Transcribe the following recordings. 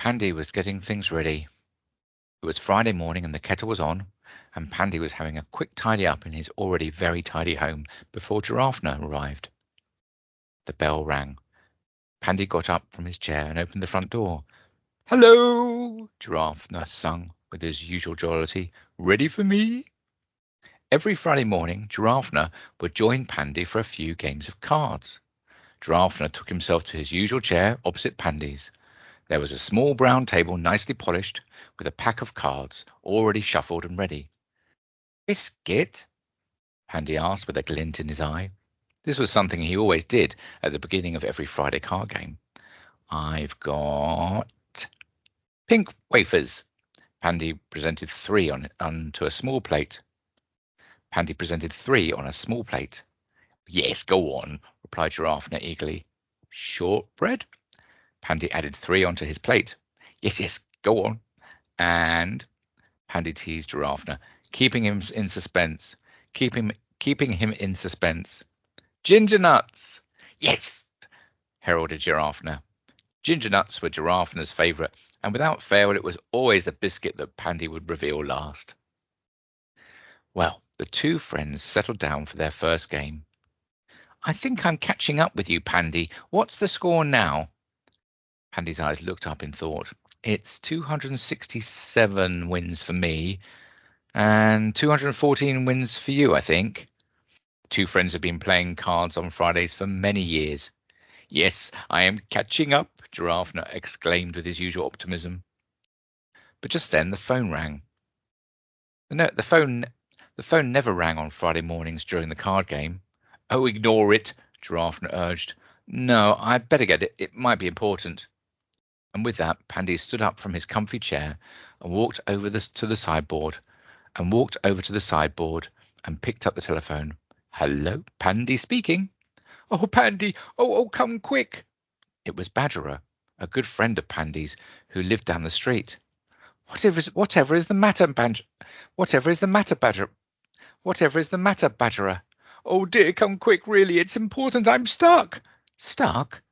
Pandy was getting things ready. It was Friday morning and the kettle was on, and Pandy was having a quick tidy up in his already very tidy home before Giraffena arrived. The bell rang. Pandy got up from his chair and opened the front door. "Hello!" Giraffena sung with his usual jollity. "Ready for me?" Every Friday morning, Giraffena would join Pandy for a few games of cards. Giraffena took himself to his usual chair opposite Pandy's. There was a small brown table, nicely polished, with a pack of cards already shuffled and ready. "Biscuit?" Pandy asked with a glint in his eye. This was something he always did at the beginning of every Friday card game. "I've got pink wafers." Pandy presented three onto a small plate. Pandy presented three on a small plate. "Yes, go on," replied Giraffena eagerly. "Shortbread?" Pandy added three onto his plate. Yes, go on." And Pandy teased Giraffena, keeping him in suspense. Keeping him in suspense. "Ginger nuts!" "Yes!" heralded Giraffena. Ginger nuts were Giraffena's favourite, and without fail it was always the biscuit that Pandy would reveal last. Well, the two friends settled down for their first game. "I think I'm catching up with you, Pandy. What's the score now?" Pandy's eyes looked up in thought. "It's 267 wins for me and 214 wins for you, I think." Two friends have been playing cards on Fridays for many years. "Yes, I am catching up," Giraffena exclaimed with his usual optimism. But just then the phone rang. No, the phone never rang on Friday mornings during the card game. "Oh, ignore it," Giraffena urged. "No, I'd better get it. It might be important." And with that, Pandy stood up from his comfy chair and walked over to the sideboard and picked up the telephone. "Hello, Pandy speaking." "Oh, Pandy, oh, come quick." It was Badgerer, a good friend of Pandy's, who lived down the street. Whatever is the matter, Badgerer? Whatever is the matter, Badgerer?" "Oh dear, come quick, really, it's important. I'm stuck." "Stuck?"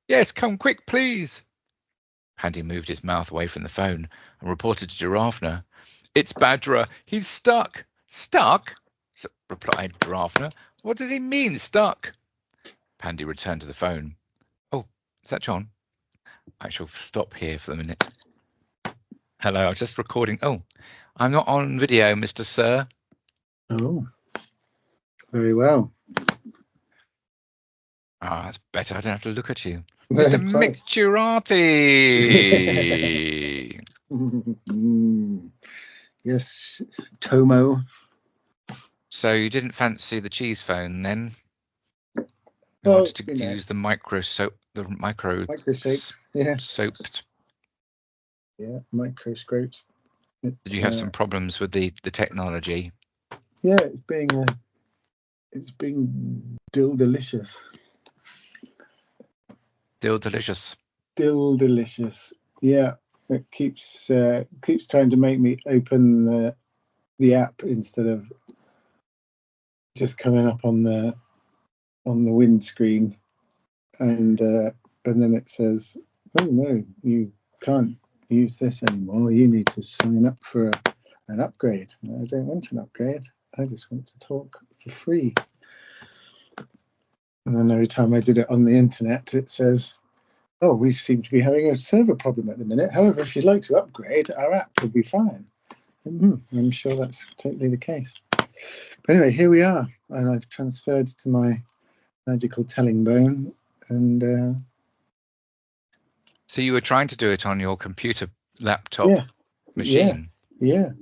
"Yes, come quick, please." Pandy moved his mouth away from the phone and reported to Giraffena. "It's Badgerer. He's stuck." "Stuck?" replied Giraffena. "What does he mean, stuck?" Pandy returned to the phone. "Oh, is that John? I shall stop here for a minute. Hello, I'm just recording. Oh, I'm not on video, Mr. Sir." "Oh, very well." "Ah, that's better. I don't have to look at you." Very "Mr. close. McGirardi." Yes, Tomo. So you didn't fancy the cheese phone then? You Well, wanted to use the micro soap. Yeah. Soaped. Yeah, microscopes. Did you have some problems with the technology? Yeah, it's being dill delicious. Dill delicious. Dill delicious. Yeah, it keeps trying to make me open the app instead of just coming up on the windscreen, and then it says, "Oh no, you can't use this anymore. You need to sign up for an upgrade." I don't want an upgrade. I just want to talk for free. And then every time I did it on the internet, it says, "Oh, we seem to be having a server problem at the minute. However, if you'd like to upgrade, our app will be fine." I'm sure that's totally the case. But anyway, here we are, and I've transferred to my magical telling bone, and so you were trying to do it on your computer laptop machine? Yeah,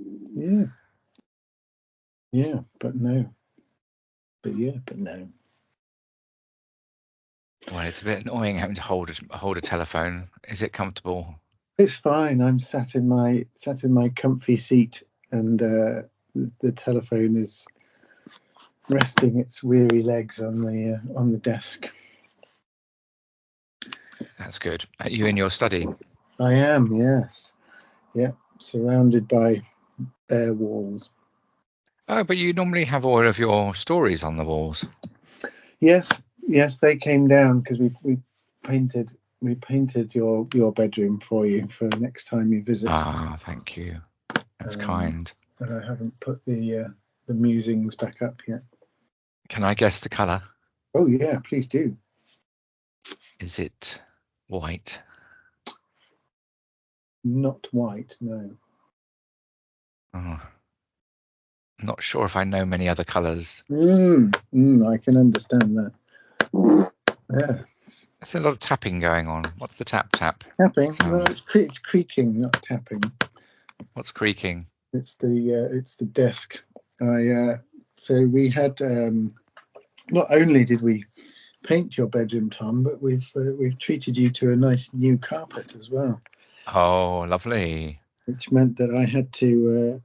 but no. Well, it's a bit annoying having to hold a telephone. Is it comfortable? It's fine. I'm sat in my comfy seat, and the telephone is resting its weary legs on the desk. That's good. Are you in your study? I am, yes. Yeah, surrounded by bare walls. Oh, but you normally have all of your stories on the walls. Yes, they came down because we painted painted your bedroom for you for next time you visit. Ah, thank you. That's kind. But I haven't put the musings back up yet. Can I guess the colour? Oh yeah, please do. Is it white? Not white, no. Oh, I'm not sure if I know many other colours. I can understand that. Yeah. There's a lot of tapping going on. What's the tap? Tapping? Sound? No, it's creaking, not tapping. What's creaking? It's the desk. So we had not only did we paint your bedroom, Tom, but we've treated you to a nice new carpet as well. Oh, lovely. Which meant that I had to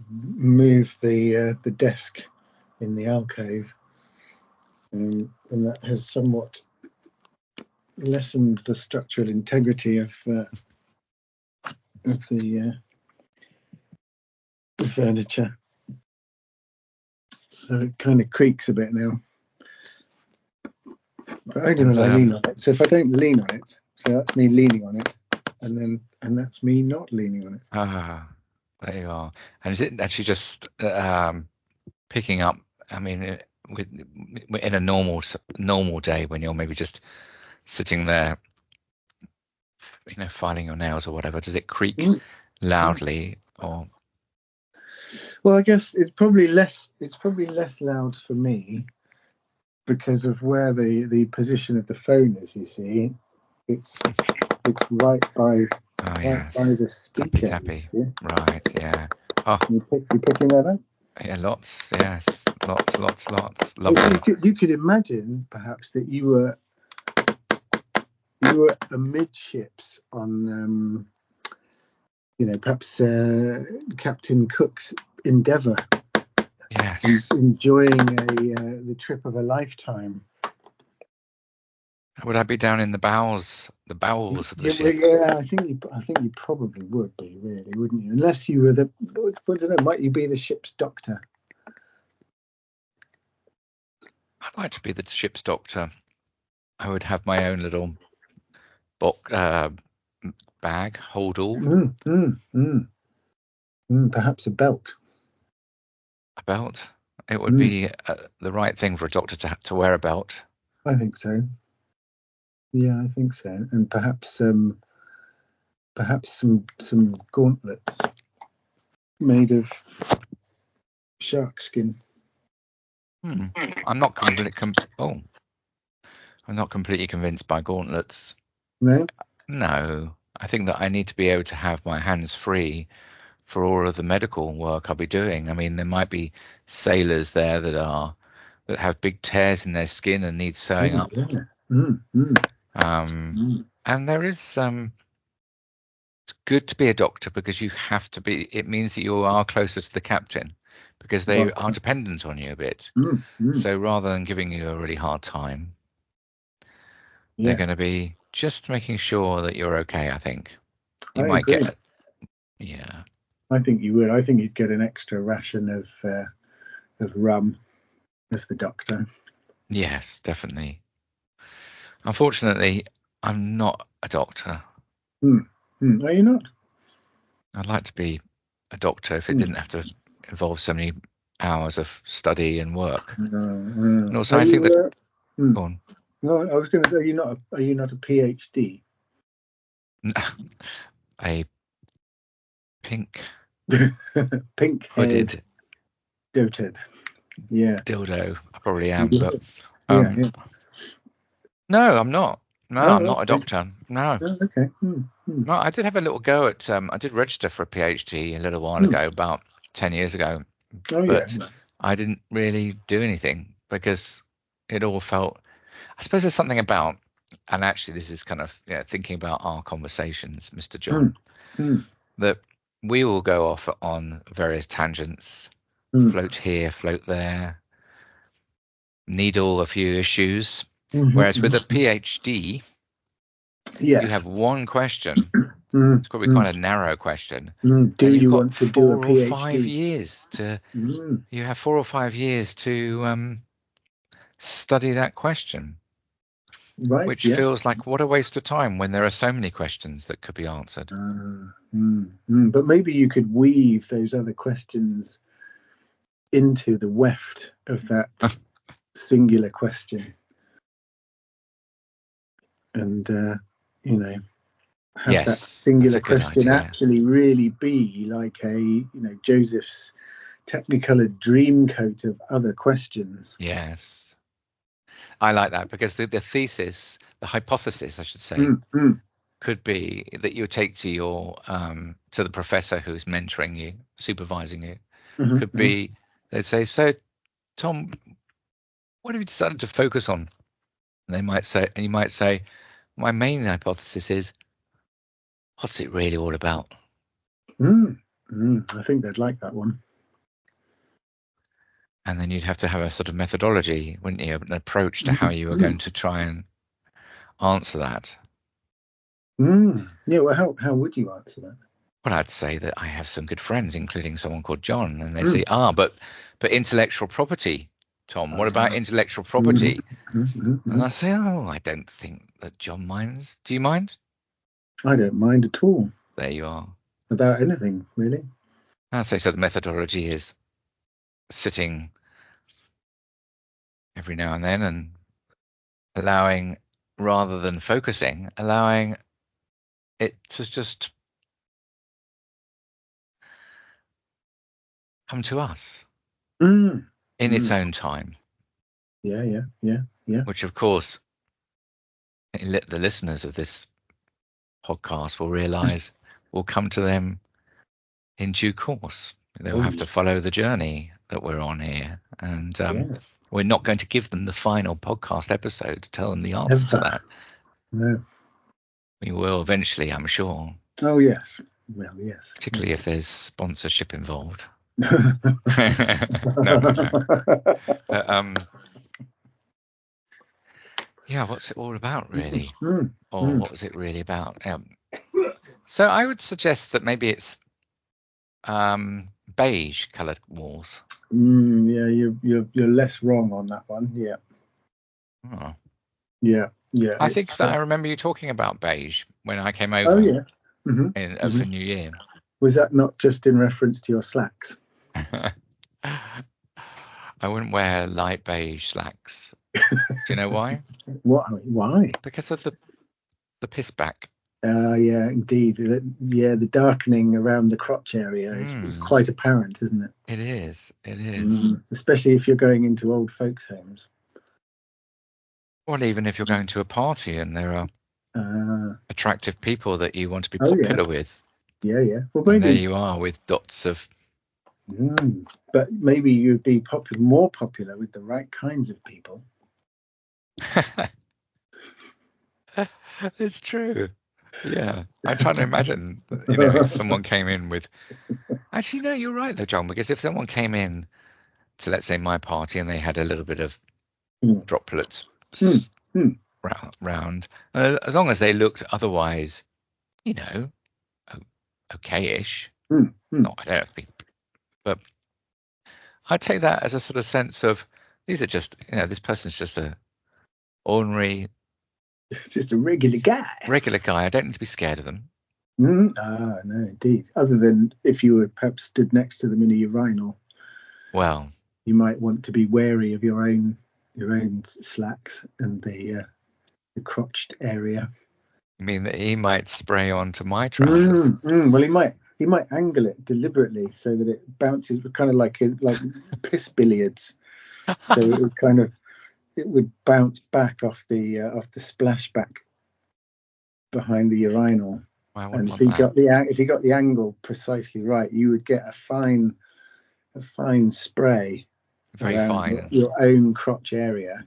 move the desk in the alcove, and that has somewhat lessened the structural integrity of the furniture. So it kind of creaks a bit now, but only when I lean on it. So if I don't lean on it, so that's me leaning on it, and that's me not leaning on it. Ah, there you are. And is it actually just picking up? I mean, in a normal day when you're maybe just sitting there, filing your nails or whatever, does it creak loudly or? Well, I guess it's probably less loud for me because of where the position of the phone is. You see, it's right by the speaker. Tappy. Right, yeah. Oh, you picking that up? Yeah, lots. Yes, lots. Lovely. You could imagine perhaps that you were amidships on perhaps Captain Cook's Endeavour. Yes. Enjoying the trip of a lifetime. Would I be down in the bowels of the ship? Yeah, I think you probably would be, really, wouldn't you? Unless you were I don't know, might you be the ship's doctor? I'd like to be the ship's doctor. I would have my own little bag, hold all. Perhaps a belt. A belt. It would be the right thing for a doctor to wear a belt. I think so. Yeah, I think so, and perhaps some gauntlets made of shark skin. I'm not completely convinced by gauntlets. No. No, I think that I need to be able to have my hands free for all of the medical work I'll be doing. I mean, there might be sailors there that have big tears in their skin and need sewing up. Yeah. And there is it's good to be a doctor because you have to be. It means that you are closer to the captain because they are dependent on you a bit. So rather than giving you a really hard time, they're going to be just making sure that you're okay. I think you might get. Yeah. I think you would. I think you'd get an extra ration of rum as the doctor. Yes, definitely. Unfortunately, I'm not a doctor. Are you not? I'd like to be a doctor if it didn't have to involve so many hours of study and work. And also, I think that. Go on. No, I was going to say, are you not a PhD? A pink hooded dotard. Yeah. Dildo. I probably am, but no, I'm not. No, I'm not a doctor. No. Okay. No, I did have a little go at. I did register for a PhD a little while ago, about 10 years ago, but I didn't really do anything because it all felt. I suppose there's something about, and actually this is kind of thinking about our conversations, Mr. John, that we will go off on various tangents, float here, float there, needle a few issues, whereas with a PhD, you have one question. It's probably quite a narrow question. Do you want to do a PhD? 4 or 5 years to. You have 4 or 5 years to study that question. Right. Which Yeah. feels like what a waste of time when there are so many questions that could be answered. But maybe you could weave those other questions into the weft of that singular question, and have that Yes, that's singular a good question idea. actually really be like a Joseph's technicolored dream coat of other questions. Yes, I like that, because the thesis, the hypothesis, I should say, could be that you take to your to the professor who's mentoring you, supervising you. Could be they'd say, "So, Tom, what have you decided to focus on?" And you might say, "My main hypothesis is, what's it really all about?" I think they'd like that one. And then you'd have to have a sort of methodology, wouldn't you? An approach to how you were going to try and answer that. Yeah. Well, how would you answer that? Well, I'd say that I have some good friends, including someone called John, and they say, but intellectual property, Tom, what about intellectual property? And I say, oh, I don't think that John minds. Do you mind? I don't mind at all. There you are. About anything, really. I say, so the methodology is sitting every now and then and allowing, rather than focusing, allowing it to just come to us in its own time. Yeah. Which, of course, the listeners of this podcast will realize will come to them in due course. They'll have to follow the journey that we're on here, and we're not going to give them the final podcast episode to tell them the answer to that. No. We will eventually, I'm sure. Oh, yes. Well, yes. Particularly if there's sponsorship involved. No. But yeah, what's it all about, really? Or what was it really about? So I would suggest that maybe it's beige coloured walls. Yeah, you're less wrong on that one. Yeah. Oh. Yeah. I think that I remember you talking about beige when I came over. Oh, yeah. For New Year. Was that not just in reference to your slacks? I wouldn't wear light beige slacks. Do you know why? Why? Because of the piss back. Yeah, indeed. The darkening around the crotch area is quite apparent, isn't it? It is. Especially if you're going into old folks' homes. Well, even if you're going to a party and there are attractive people that you want to be popular with. Yeah. Well, maybe. And there you are with dots of. But maybe you'd be more popular with the right kinds of people. It's true. Yeah, I'm trying to imagine, if someone came in with. Actually, no, you're right though, John. Because if someone came in to, let's say, my party and they had a little bit of droplets round, as long as they looked otherwise, okay-ish. Not, I don't have to be, but I take that as a sort of sense of these are just, this person's just a ordinary. Just a regular guy. I don't need to be scared of them. No, indeed. Other than if you were perhaps stood next to them in a urinal. Well, you might want to be wary of your own slacks and the crotched area. You mean that he might spray onto my trousers? Well, he might angle it deliberately so that it bounces, kind of like piss billiards. So it would bounce back off the splashback behind the urinal. And if he got the angle precisely right, you would get a fine spray. Very fine. Your own crotch area.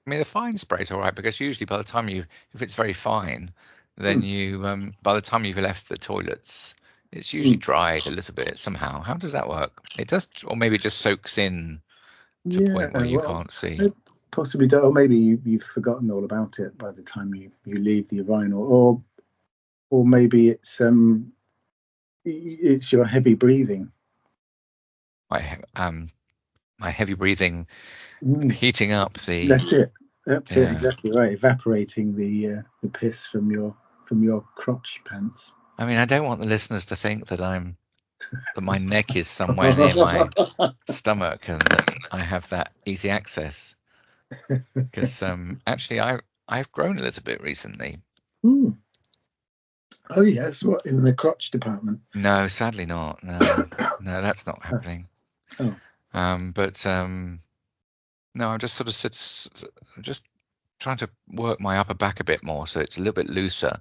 I mean, the fine spray's all right, because usually by the time if it's very fine, then by the time you've left the toilets, it's usually dried a little bit somehow. How does that work? It does, or maybe it just soaks in to a point where you can't see. Possibly, or maybe you've forgotten all about it by the time you leave the urinal, or maybe it's your heavy breathing. My heavy breathing heating up the. That's it. Absolutely, exactly right. Evaporating the piss from your crotch pants. I mean, I don't want the listeners to think that my neck is somewhere near my stomach and that I have that easy access. Because actually, I've grown a little bit recently. Mm. Oh yes, what, in the crotch department? No, sadly not. No, no, that's not happening. Oh. But no, I'm just sort of just trying to work my upper back a bit more, so it's a little bit looser,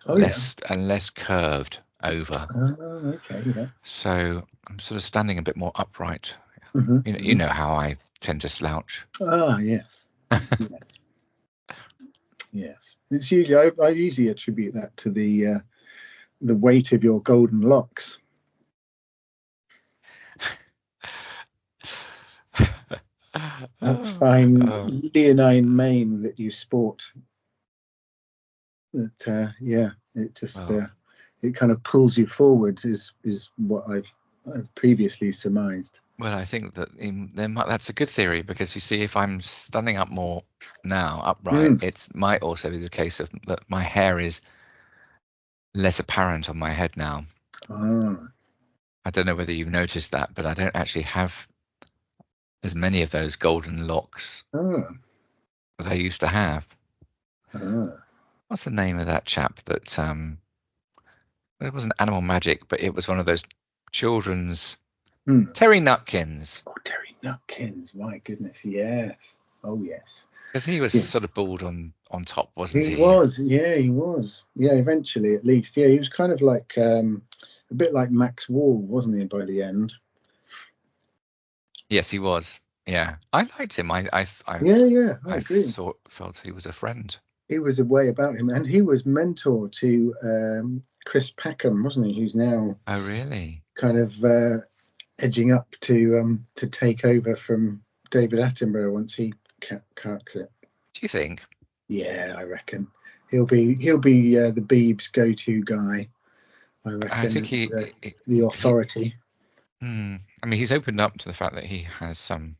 less curved over. Oh, okay, yeah. So I'm sort of standing a bit more upright. Mm-hmm, You know how I tend to slouch. Ah, yes. Yes. Yes. It's usually I usually attribute that to the weight of your golden locks. That fine leonine mane that you sport. That it just it kind of pulls you forward is what I've previously surmised. Well, I think that that's a good theory, because you see, if I'm standing up more now, upright, it might also be the case that my hair is less apparent on my head now. I don't know whether you've noticed that, but I don't actually have as many of those golden locks that I used to have. What's the name of that chap that it wasn't Animal Magic, but it was one of those children's Terry Nutkins. Oh, Terry Nutkins, my goodness, yes. Oh yes. Because he was sort of bald on top, wasn't he? He was. Yeah, eventually at least. Yeah, he was kind of like a bit like Max Wall, wasn't he, by the end? Yes, he was. Yeah, I liked him. I agree. Felt he was a friend. He was a way about him, and he was mentor to Chris Packham, wasn't he? Who's now really kind of edging up to take over from David Attenborough once he carks it. Do you think? Yeah, I reckon he'll be the Beebs go-to guy. I reckon. I think the authority. I mean, he's opened up to the fact that he has some.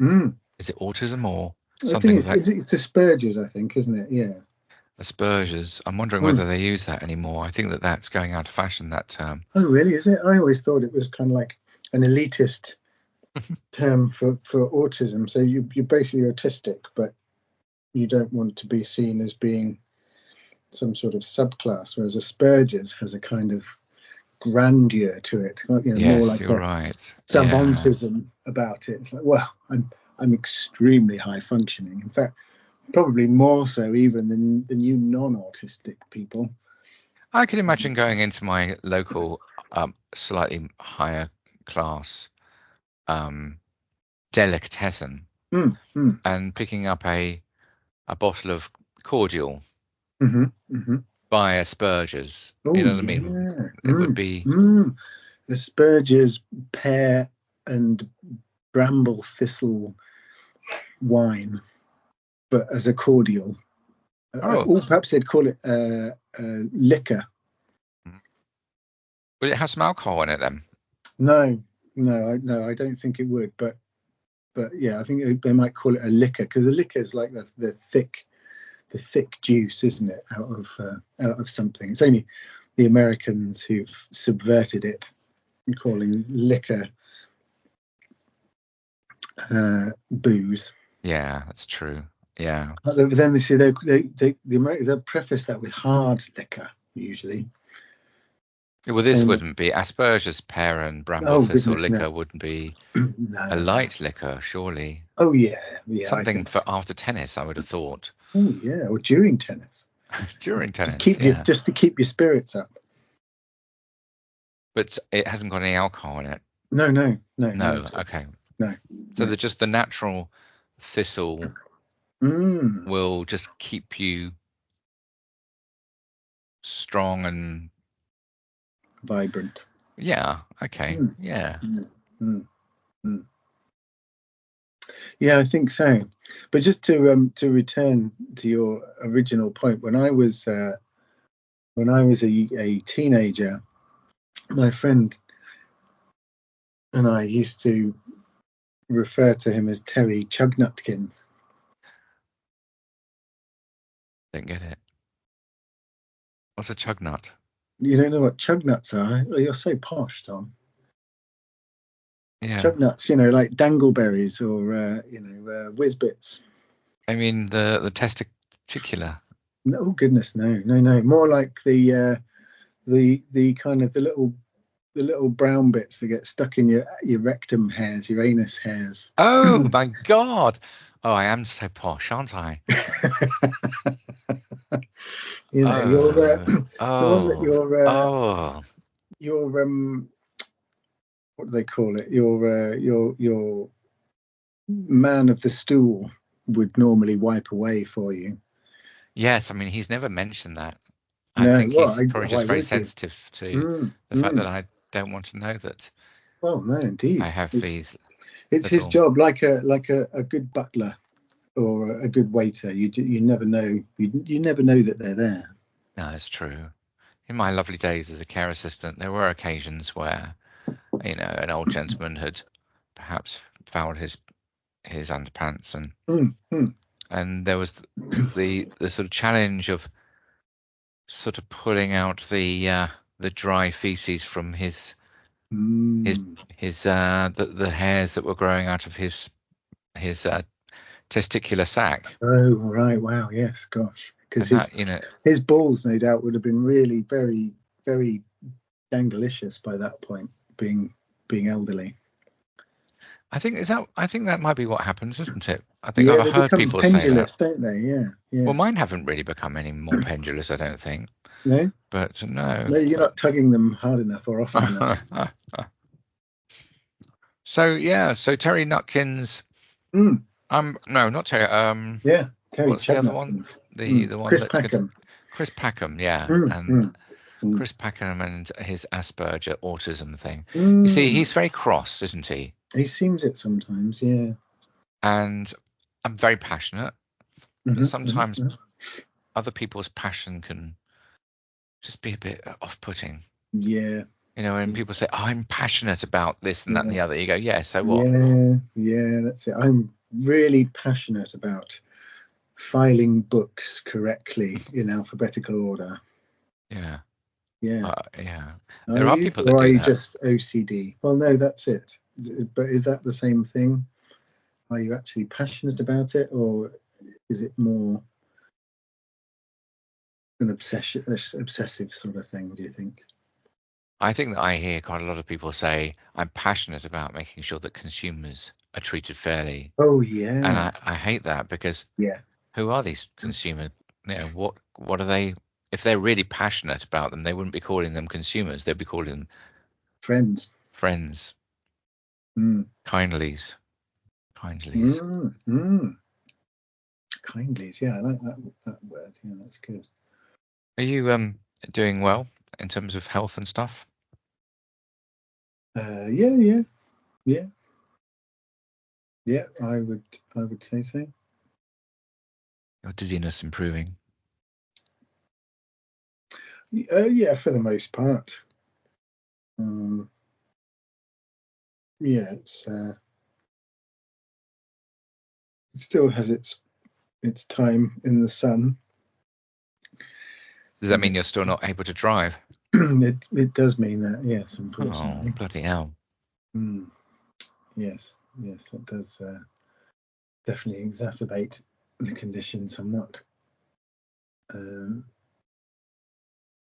Is it autism or something? I think it's Asperger's, I think, isn't it? Yeah. Asperger's. I'm wondering whether they use that anymore. I think that's going out of fashion, that term. Oh, really? Is it? I always thought it was kind of like an elitist term for autism. So you're basically autistic, but you don't want to be seen as being some sort of subclass, whereas Asperger's has a kind of grandeur to it. Yes, more like you're right. Savantism about it. It's like, well, I'm extremely high functioning. In fact, probably more so even than you non-autistic people. I could imagine going into my local slightly higher class delicatessen and picking up a bottle of cordial by Asperger's. Oh, you know what I mean? It would be Asperger's pear and bramble thistle wine, but as a cordial. Or perhaps they'd call it liquor. Would it have some alcohol in it then? No, I don't think it would. But yeah, I think they might call it a liquor, because the liquor is like the thick juice, isn't it, out of something. It's only the Americans who've subverted it, calling liquor booze. Yeah, that's true. Yeah. But then they say they'll preface that with hard liquor usually. Well, this wouldn't be Asperger's pear and bramble thistle liquor. Wouldn't be a light liquor, surely. Oh yeah. Something for after tennis, I would have thought. Oh yeah, or during tennis. During tennis, just to keep your spirits up. But it hasn't got any alcohol in it. No. Okay. No. So just the natural thistle will just keep you strong and vibrant. Yeah. Okay. Yeah. Yeah, I think so. But just to return to your original point, when I was a teenager, my friend and I used to refer to him as Terry Chugnutkins. Don't get it. What's a chug nut? You don't know what chug nuts are? Oh, you're so posh, Tom. Yeah. Chug nuts, like dangleberries or whiz bits. I mean the testicular. No, goodness, no. More like the kind of the little brown bits that get stuck in your rectum hairs, your anus hairs. Oh my God! Oh, I am so posh, aren't I? You're the one that Oh. you're what do they call it? Your man of the stool would normally wipe away for you. Yes, I mean he's never mentioned that. I No, think well, he's probably why just very would you? sensitive to the fact that I don't want to know that Well, no, indeed. I have these It's his little. job, like a good butler or a good waiter. You never know. You never know that they're there. No, it's true. In my lovely days as a care assistant, there were occasions where, an old gentleman had perhaps fouled his underpants, and there was the sort of challenge of sort of pulling out the dry feces from his the hairs that were growing out of his testicular sac. Oh, right. Wow. Yes. Gosh. Because And that, his balls, no doubt, would have been really very, very danglicious by that point, being elderly. I think that might be what happens, isn't it? I think Yeah, I've they heard become people say that. pendulous, don't they? Yeah. Yeah. Well, mine haven't really become any more pendulous, I don't think. No. But no. No, you're not tugging them hard enough or often enough. So Terry Nutkins. No, not Terry. Yeah, Terry. What's the other one? The one Chris that's Packham. Chris Packham, yeah, and Chris Packham and his Asperger autism thing. You see, he's very cross, isn't he? He seems it sometimes, yeah. And I'm very passionate, but sometimes other people's passion can just be a bit off-putting. Yeah. And people say, oh, I'm passionate about this and that and the other. You go, yeah, so what? Yeah, that's it. I'm really passionate about filing books correctly in alphabetical order. Yeah. Yeah. Yeah. Are There are you, people or that are do you that. just OCD? Well, no, that's it. But is that the same thing? Are you actually passionate about it, or is it more an obsessive sort of thing, do you think? I think that I hear quite a lot of people say, I'm passionate about making sure that consumers are treated fairly. Oh, yeah. And I hate that because who are these consumers? What are they? If they're really passionate about them, they wouldn't be calling them consumers. They'd be calling them friends. Kindlies. Kindlies, yeah, I like that word. Yeah, that's good. Are you doing well in terms of health and stuff? Yeah. I would say so. Your dizziness improving? Yeah, for the most part. Yeah, it still has its time in the sun. Does that mean you're still not able to drive? It does mean that, yes, unfortunately. Oh, bloody hell. Yes, that does definitely exacerbate the condition somewhat.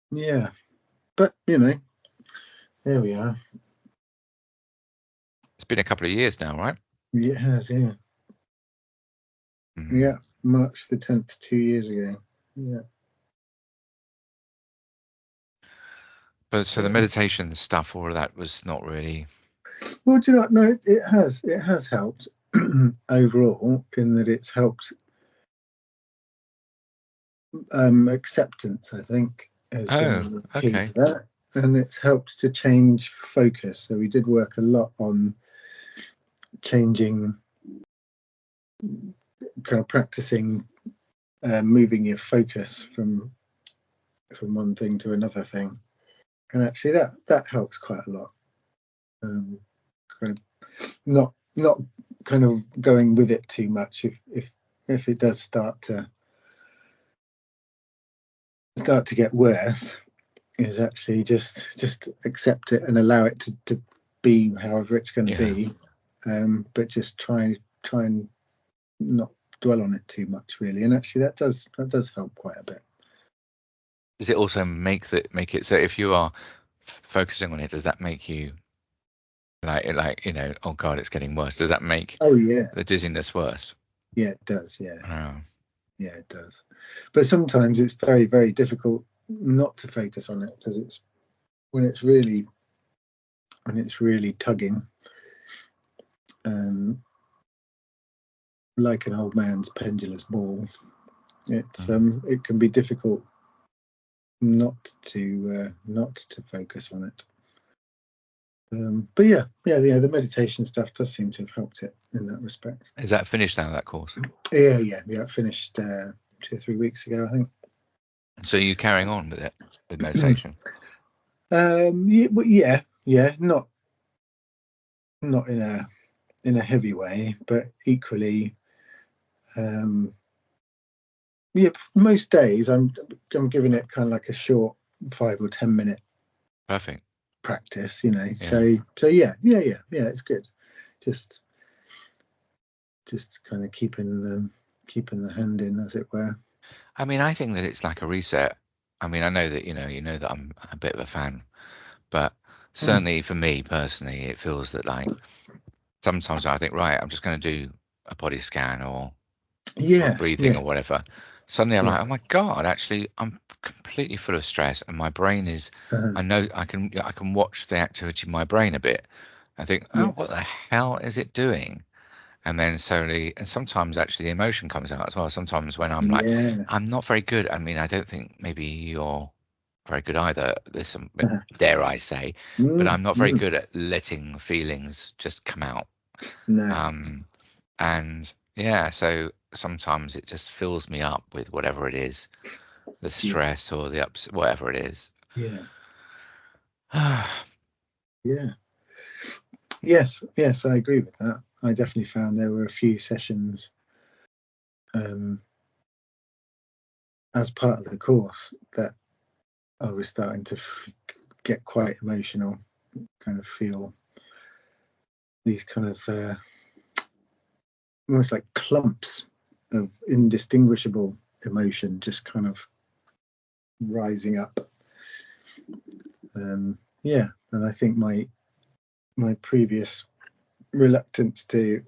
Yeah, but there we are. It's been a couple of years now, right? It has, yeah. Yeah, March the 10th, 2 years ago. Yeah. But so the meditation stuff, all of that was not really. Well, do you know? No, it has helped overall in that it's helped acceptance. I think has been the key to that, and it's helped to change focus. So we did work a lot on changing, kind of practicing moving your focus from one thing to another thing, and actually that helps quite a lot. Kind of not kind of going with it too much if it does start to start to get worse is actually just accept it and allow it to be however it's going to be, but just try and not dwell on it too much, really. And actually that does help quite a bit. Does it also make it so if you are focusing on it, does that make you like oh God, it's getting worse? Does that make the dizziness worse? Yeah, it does. Yeah. Oh. Yeah, it does. But sometimes it's very, very difficult not to focus on it, because it's when it's really tugging, like an old man's pendulous balls. It's it can be difficult not to focus on it. But the meditation stuff does seem to have helped it in that respect. Is that finished now, that course? Yeah, it finished 2 or 3 weeks ago, I think. So you're carrying on with it, with meditation? Not in a heavy way, but equally, most days I'm giving it kind of like a short 5 or 10 minute perfect practice, so it's good. Just kind of keeping the hand in, as it were. I mean, I think that it's like a reset. I mean, I know that you know that I'm a bit of a fan, but certainly for me personally, it feels that like sometimes I think, right, I'm just going to do a body scan or breathing or whatever. Suddenly I'm like, oh my God, actually I'm completely full of stress, and my brain is I know I can watch the activity in my brain a bit. I think, what the hell is it doing? And then slowly, and sometimes actually the emotion comes out as well. Sometimes when I'm like, I'm not very good. I mean, I don't think maybe you're very good either. There's some, dare I say, but I'm not very good at letting feelings just come out. No. And so sometimes it just fills me up with whatever it is, the stress or the ups, whatever it is. Yes, I agree with that. I definitely found there were a few sessions as part of the course that I was starting to get quite emotional, kind of feel these kind of almost like clumps of indistinguishable emotion just kind of rising up. And I think my previous reluctance to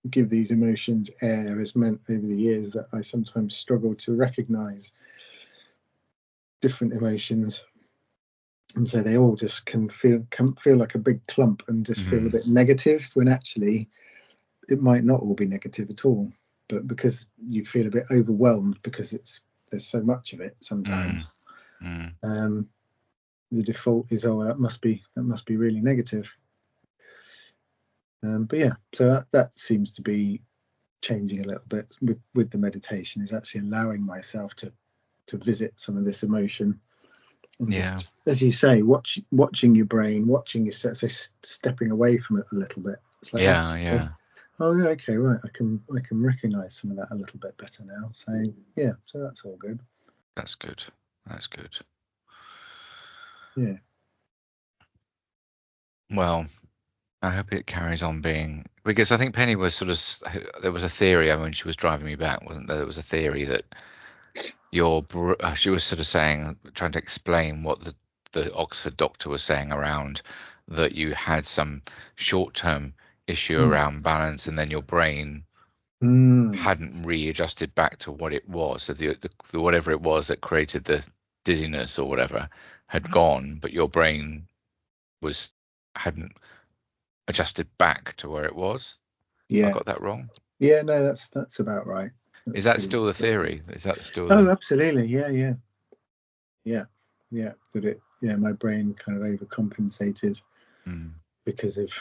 give these emotions air has meant over the years that I sometimes struggle to recognize different emotions, and so they all just can feel like a big clump and just feel a bit negative, when actually it might not all be negative at all, but because you feel a bit overwhelmed because there's so much of it sometimes. The default is, that must be really negative. But so that seems to be changing a little bit with the meditation, is actually allowing myself to visit some of this emotion, and just, as you say, watching your brain, watching your stepping away from it a little bit. It's like, okay, right, I can recognize some of that a little bit better now. So so that's all good. That's good. Yeah. Well, I hope it carries on being, because I think Penny was sort of, there was a theory when she was driving me back, wasn't there? There was a theory that she was sort of saying, trying to explain what the Oxford doctor was saying around that you had some short-term issue around balance, and then your brain hadn't readjusted back to what it was. So the whatever it was that created the dizziness or whatever had gone, but your brain hadn't adjusted back to where it was. I got that wrong? Yeah, no, that's about right. Is that still the theory? Is that still? Absolutely. Yeah. That it. Yeah, my brain kind of overcompensated because of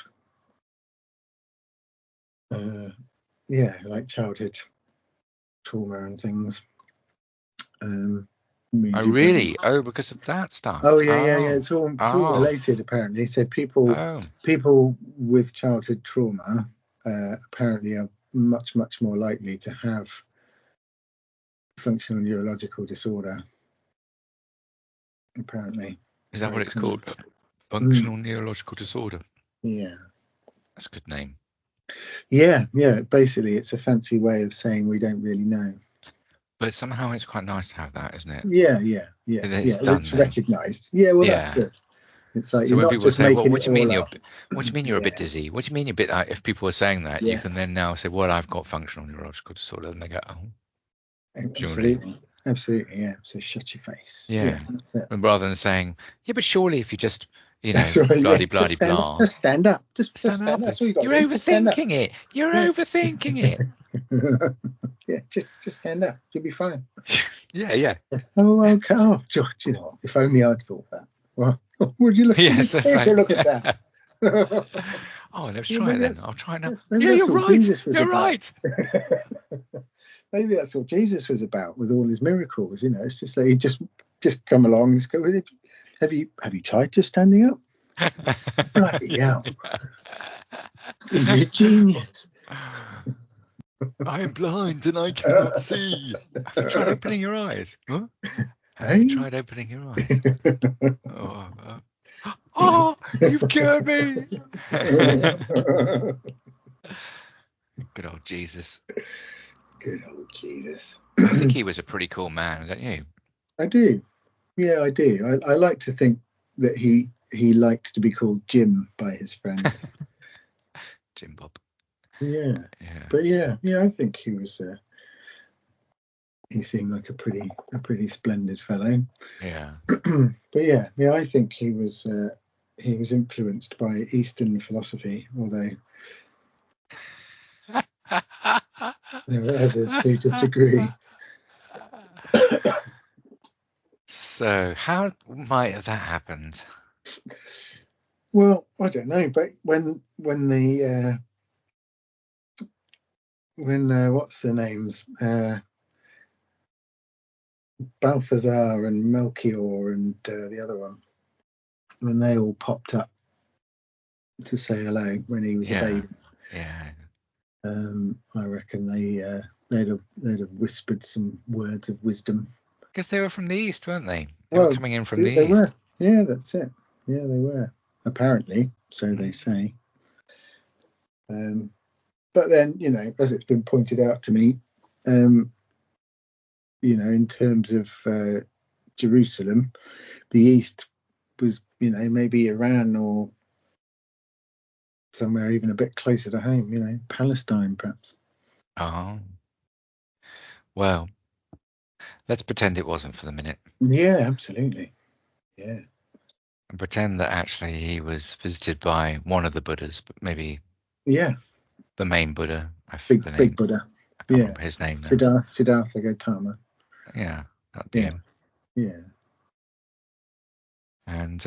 like childhood trauma and things. Really? Because of that stuff? Yeah. It's all related, apparently. So people with childhood trauma apparently are much more likely to have functional neurological disorder. Apparently. Is that what it's called? Mm. Functional neurological disorder. Yeah. That's a good name. Yeah. Basically, it's a fancy way of saying we don't really know. But somehow it's quite nice to have that, isn't it? Yeah. It's done. It's recognised. Yeah. Well, that's it. It's like, so you're when not people just say, "Well, making what do you it mean all you're up. a bit dizzy? What do you mean you're a bit?" If people are saying that, you can then now say, "Well, I've got functional neurological disorder," and they go, "Oh, Absolutely, yeah. So shut your face. Yeah. That's it. And rather than saying, "Yeah, but surely if you just, That's right, bloody bloody just blah, just stand up. Just stand stand up. up. That's all you got You're to do. Just stand up. overthinking it. You're overthinking it." Yeah, just stand up. You'll be fine. Yeah. Oh, okay. Oh, George, you know, if only I'd thought that. Well, would you look? Yes, that's right. Look at that. Oh, let's try it then. I'll try it now. Maybe Yeah, that's you're what right. Jesus was You're about. right. Maybe that's what Jesus was about with all his miracles. You know, it's just like he just come along and just go, have you tried just standing up? Bloody hell. He's a genius. I am blind and I cannot see. Have you tried opening your eyes? Huh? Have you tried opening your eyes? Oh, you've cured me. Good old Jesus. Good old Jesus. I think he was a pretty cool man, don't you? I do. Yeah, I do. I like to think that he liked to be called Jim by his friends. Jim Bob. Yeah. But yeah, I think he was. He seemed like a pretty splendid fellow. Yeah. But yeah, I think he was influenced by Eastern philosophy, although there are others who disagree. So how might have that happened? Well, I don't know, but when what's their names? Balthazar and Melchior and the other one, when they all popped up to say hello when he was a baby. Yeah. I reckon they'd have whispered some words of wisdom. Because they were from the east, weren't they? They were coming in from the east. Were. Yeah, that's it. Yeah, they were. Apparently, so they say. But then, as it's been pointed out to me, in terms of Jerusalem, the east was, maybe Iran or somewhere even a bit closer to home, Palestine perhaps. Oh. Well, let's pretend it wasn't for the minute. Yeah, absolutely. Yeah. And pretend that actually he was visited by one of the Buddhas, but maybe the main Buddha. Big Buddha. I can't remember his name now. Siddhartha Gautama. Yeah, that'd be him. Yeah. And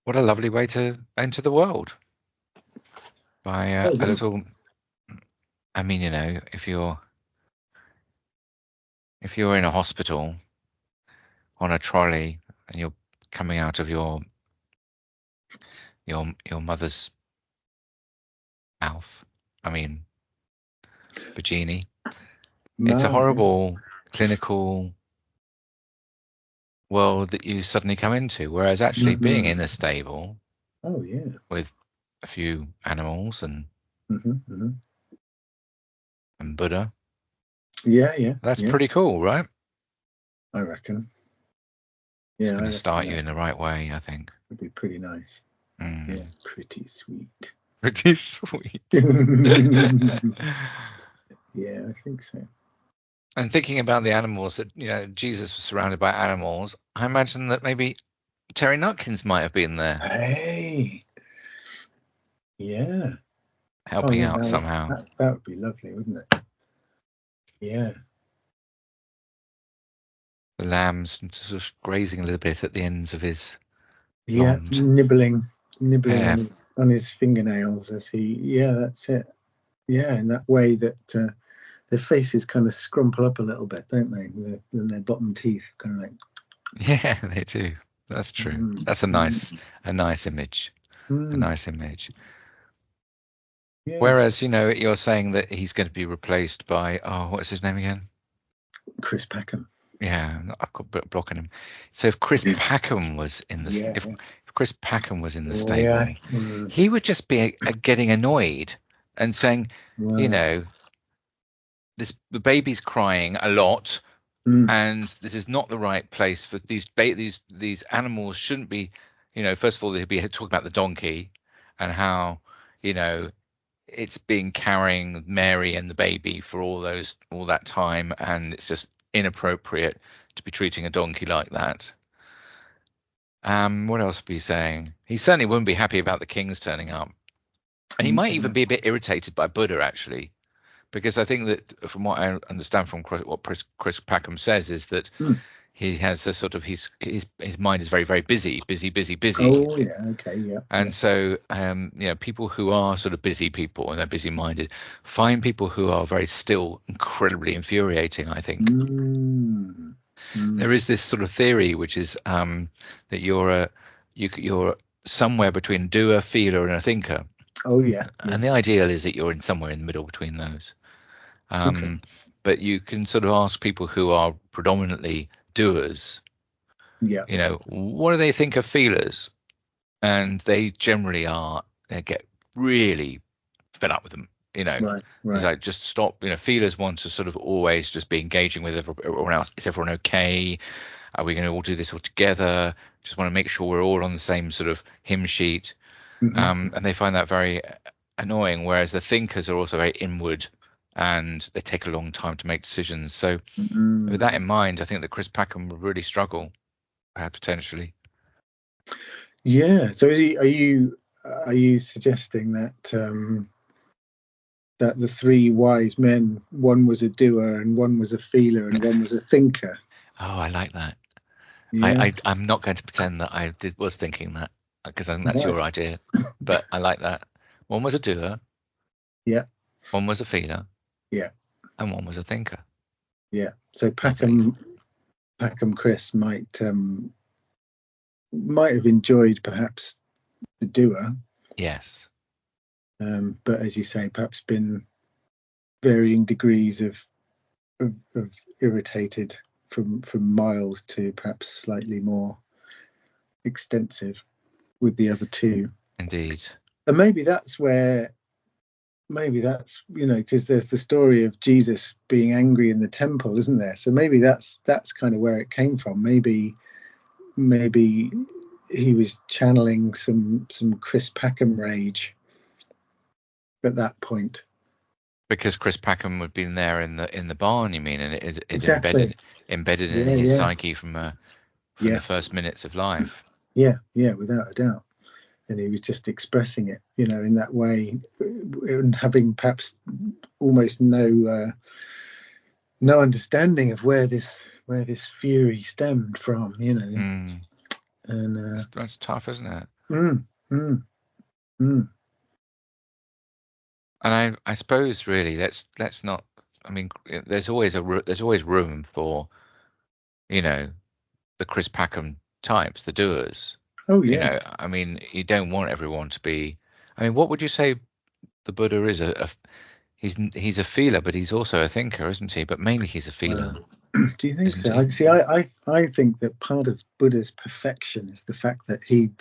what a lovely way to enter the world. By a little, I mean, if you're in a hospital on a trolley and you're coming out of your mother's mouth, I mean, vagina, it's a horrible clinical world that you suddenly come into, whereas actually being in a stable with a few animals and and Buddha, that's pretty cool, right? I reckon. It's going to start you in the right way, I think. It'd be pretty nice. Yeah, pretty sweet. Pretty sweet. Yeah, I think so. And thinking about the animals that, Jesus was surrounded by animals, I imagine that maybe Terry Nutkins might have been there. Hey. Yeah. Helping out somehow. That would be lovely, wouldn't it? Yeah. The lambs sort of grazing a little bit at the ends of his nibbling on his fingernails as he that's it. Yeah, in that way that their faces kind of scrumple up a little bit, don't they? And their bottom teeth kind of like. Yeah, they do. That's true. That's a nice image. A nice image. Yeah. Whereas, you're saying that he's going to be replaced by, what's his name again? Chris Packham. Yeah, I've got blocking him. So if Chris Packham was in the Yeah. if Chris Packham was in the Yeah. stable, he would just be getting annoyed and saying, Right. the baby's crying a lot, Mm. and this is not the right place for these animals shouldn't be. First of all, they'd be talking about the donkey and how it's been carrying Mary and the baby for all that time, and it's just inappropriate to be treating a donkey like that. What else would be saying? He certainly wouldn't be happy about the kings turning up, and he might even be a bit irritated by Buddha, actually, because I think that from what I understand from what Chris Packham says is that he has a sort of his mind is very, very busy. Oh yeah, okay, yeah. And so, people who are sort of busy people and they're busy minded find people who are very still incredibly infuriating, I think. There is this sort of theory, which is that you're somewhere between doer, feeler, and a thinker. Oh yeah. And the ideal is that you're somewhere in the middle between those. Okay. But you can sort of ask people who are predominantly doers, Yeah. what do they think of feelers? And they generally they get really fed up with them. Right. It's like, just stop. Feelers want to sort of always just be engaging with everyone else. Is everyone okay? Are we going to all do this all together? Just want to make sure we're all on the same sort of hymn sheet. And they find that very annoying. Whereas the thinkers are also very inward, and they take a long time to make decisions. So with that in mind, I think that Chris Packham would really struggle, potentially. Yeah. So are you suggesting that that the three wise men, one was a doer and one was a feeler and one was a thinker? Oh, I like that. Yeah. I'm not going to pretend that I was thinking that, because I think that's your idea, but I like that. One was a doer. Yeah. One was a feeler. Yeah. And one was a thinker. Yeah. So Packham Chris might have enjoyed perhaps the doer. Yes. But as you say, perhaps been varying degrees of irritated from mild to perhaps slightly more extensive with the other two. Indeed. And maybe that's because there's the story of Jesus being angry in the temple, isn't there? So maybe that's kind of where it came from. Maybe he was channeling some Chris Packham rage at that point. Because Chris Packham had been there in the barn, you mean, and it Exactly. embedded in his psyche from the first minutes of life. Yeah, without a doubt. And he was just expressing it, in that way, and having perhaps almost no understanding of where this fury stemmed from, And that's tough, isn't it? And I suppose really let's not. I mean, there's always room for, the Chris Packham types, the doers. Oh yeah. I mean, you don't want everyone to be. I mean, what would you say the Buddha is? He's a feeler, but he's also a thinker, isn't he? But mainly he's a feeler. Do you think so? See, I think that part of Buddha's perfection is the fact that he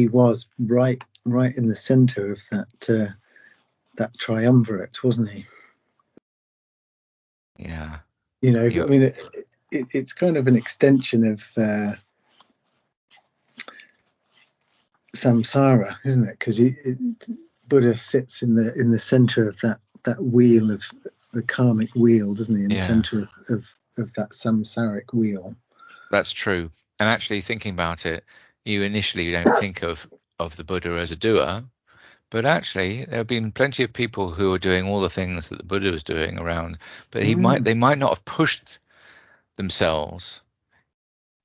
was right in the center of that triumvirate, wasn't he? Yeah. I mean, it's kind of an extension of samsara, isn't it? Because Buddha sits in the center of that wheel of the karmic wheel, doesn't he? In the center of that samsaric wheel. That's true. And actually, thinking about it, you initially don't think of the Buddha as a doer, but actually there have been plenty of people who are doing all the things that the Buddha was doing around, but they might not have pushed themselves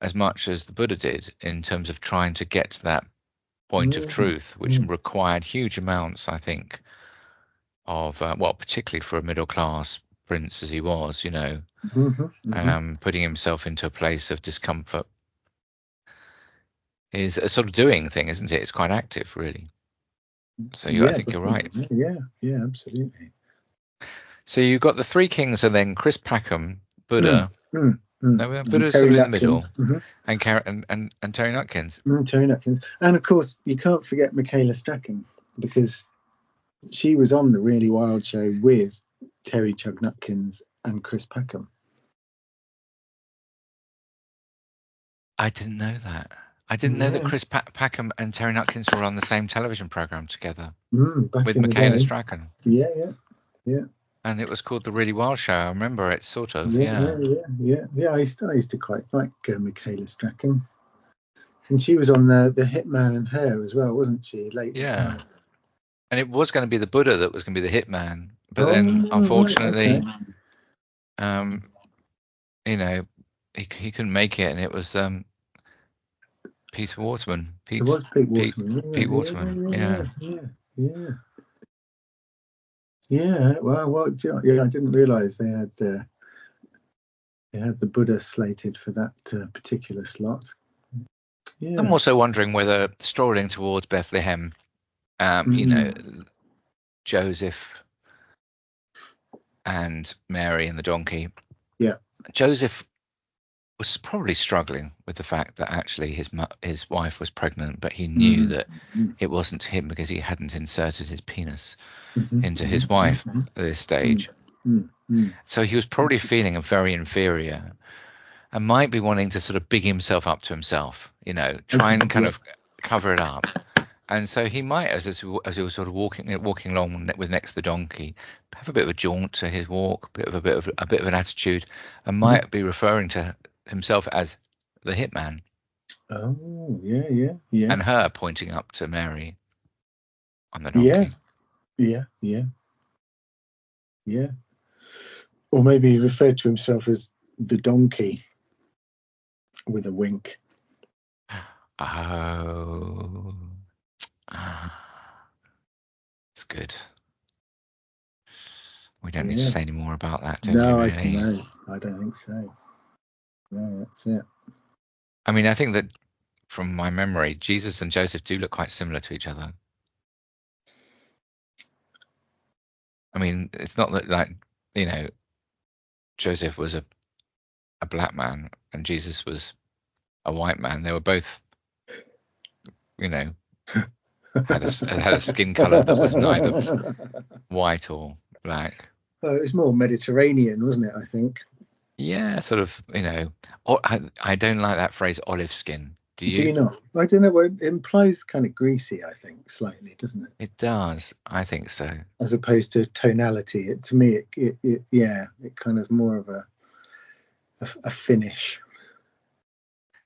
as much as the Buddha did in terms of trying to get to that point of truth, which required huge amounts, I think, of particularly for a middle class prince as he was, putting himself into a place of discomfort is a sort of doing thing, isn't it? It's quite active, really. So I think you're right. Yeah, absolutely. So you've got the three kings, and then Chris Packham, Buddha. No, Buddha's sort of in the middle, and Terry Nutkins. Terry Nutkins, and of course you can't forget Michaela Strachan, because she was on the Really Wild Show with Terry Chug Nutkins and Chris Packham. I didn't know that. I didn't know that Chris Packham and Terry Nutkins were on the same television program together with Michaela Strachan. Yeah. And it was called The Really Wild Show. I remember it, sort of. Yeah. I used to quite like Michaela Strachan, and she was on the Hitman and Her as well, wasn't she? Yeah. And it was going to be the Buddha that was going to be the hitman, but then unfortunately, you know, he couldn't make it, and it was Peter Waterman. It was Pete Waterman. Pete Waterman. Yeah. Well, I didn't realise they had the Buddha slated for that particular slot. Yeah. I'm also wondering whether strolling towards Bethlehem, you know, Joseph and Mary and the donkey. Yeah. Joseph was probably struggling with the fact that actually his wife was pregnant, but he knew that it wasn't him because he hadn't inserted his penis into his wife at this stage. So he was probably feeling very inferior, and might be wanting to sort of big himself up to himself, you know, try and kind of cover it up. And so he might, as he was sort of walking along with next to the donkey, have a bit of a jaunt to his walk, a bit of an attitude, and might be referring to himself as the hitman. Oh, yeah. And her pointing up to Mary on the donkey. Yeah. Or maybe he referred to himself as the donkey with a wink. Oh. It's good. We don't need to say any more about that, do we? Really? No, I don't think so. No, that's it. I mean, I think that from my memory, Jesus and Joseph do look quite similar to each other. I mean, it's not that, like, you know, Joseph was a black man and Jesus was a white man. They were both, you know, had a skin color that was neither white or black. Well, it was more Mediterranean, wasn't it? I think. Yeah, sort of. You know, I don't like that phrase, olive skin. Do you? Do you not? I don't know. It implies kind of greasy, I think, slightly, doesn't it? It does. I think so. As opposed to tonality, to me, it kind of more of a finish.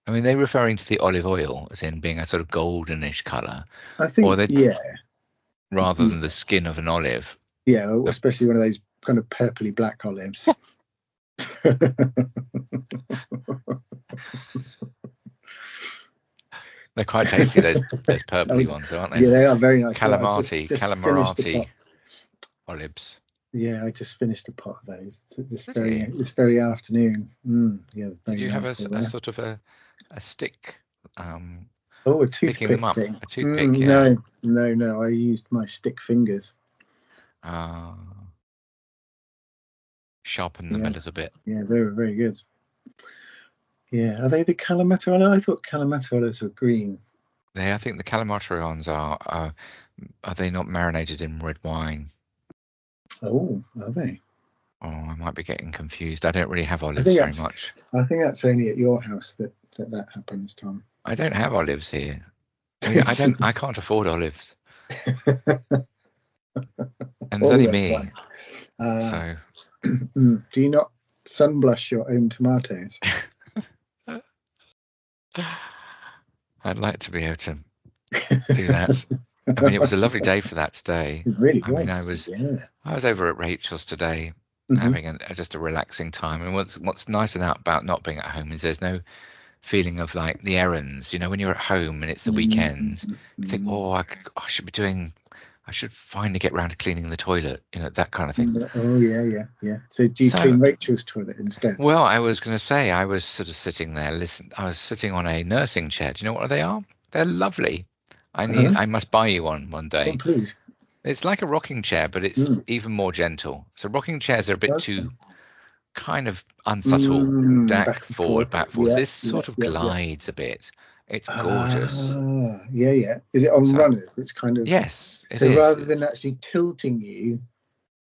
I mean, they're referring to the olive oil as in being a sort of goldenish color. I think, rather than the skin of an olive. Yeah, especially one of those kind of purpley black olives. They're quite tasty, those purpley ones, aren't they? Yeah, they are very nice. Calamari olives. Yeah, I just finished a pot of those this very afternoon. Did you have a sort of a stick? A toothpick them up? thing. A toothpick, yeah. No. I used my stick fingers. Sharpen them a little bit. Yeah, they were very good. Yeah, are they the Kalamata olives? I thought Kalamata olives were green. I think the Kalamata ones are they not marinated in red wine? Oh, are they? Oh, I might be getting confused. I don't really have olives very much. I think that's only at your house that happens, Tom. I don't have olives here. I can't afford olives. And there's only me. So. Do you not sunblush your own tomatoes? I'd like to be able to do that. I mean, it was a lovely day for that today. It really was. I mean, I was over at Rachel's today, having just a relaxing time. And what's nice about not being at home is there's no feeling of like the errands. You know, when you're at home and it's the weekend, you think, I should finally get round to cleaning the toilet. You know, that kind of thing. Oh yeah. So do you clean Rachel's toilet instead? Well, I was going to say, I was sort of sitting there. I was sitting on a nursing chair. Do you know what they are? They're lovely. I must buy you one Oh, day. please. It's like a rocking chair, but it's even more gentle. So rocking chairs are a bit too kind of unsubtle, Back and forth. back, forward. Yeah, This sort of glides a bit. It's gorgeous. Yeah. Is it on So, runners? It's kind of, yes, it so is. rather than actually tilting you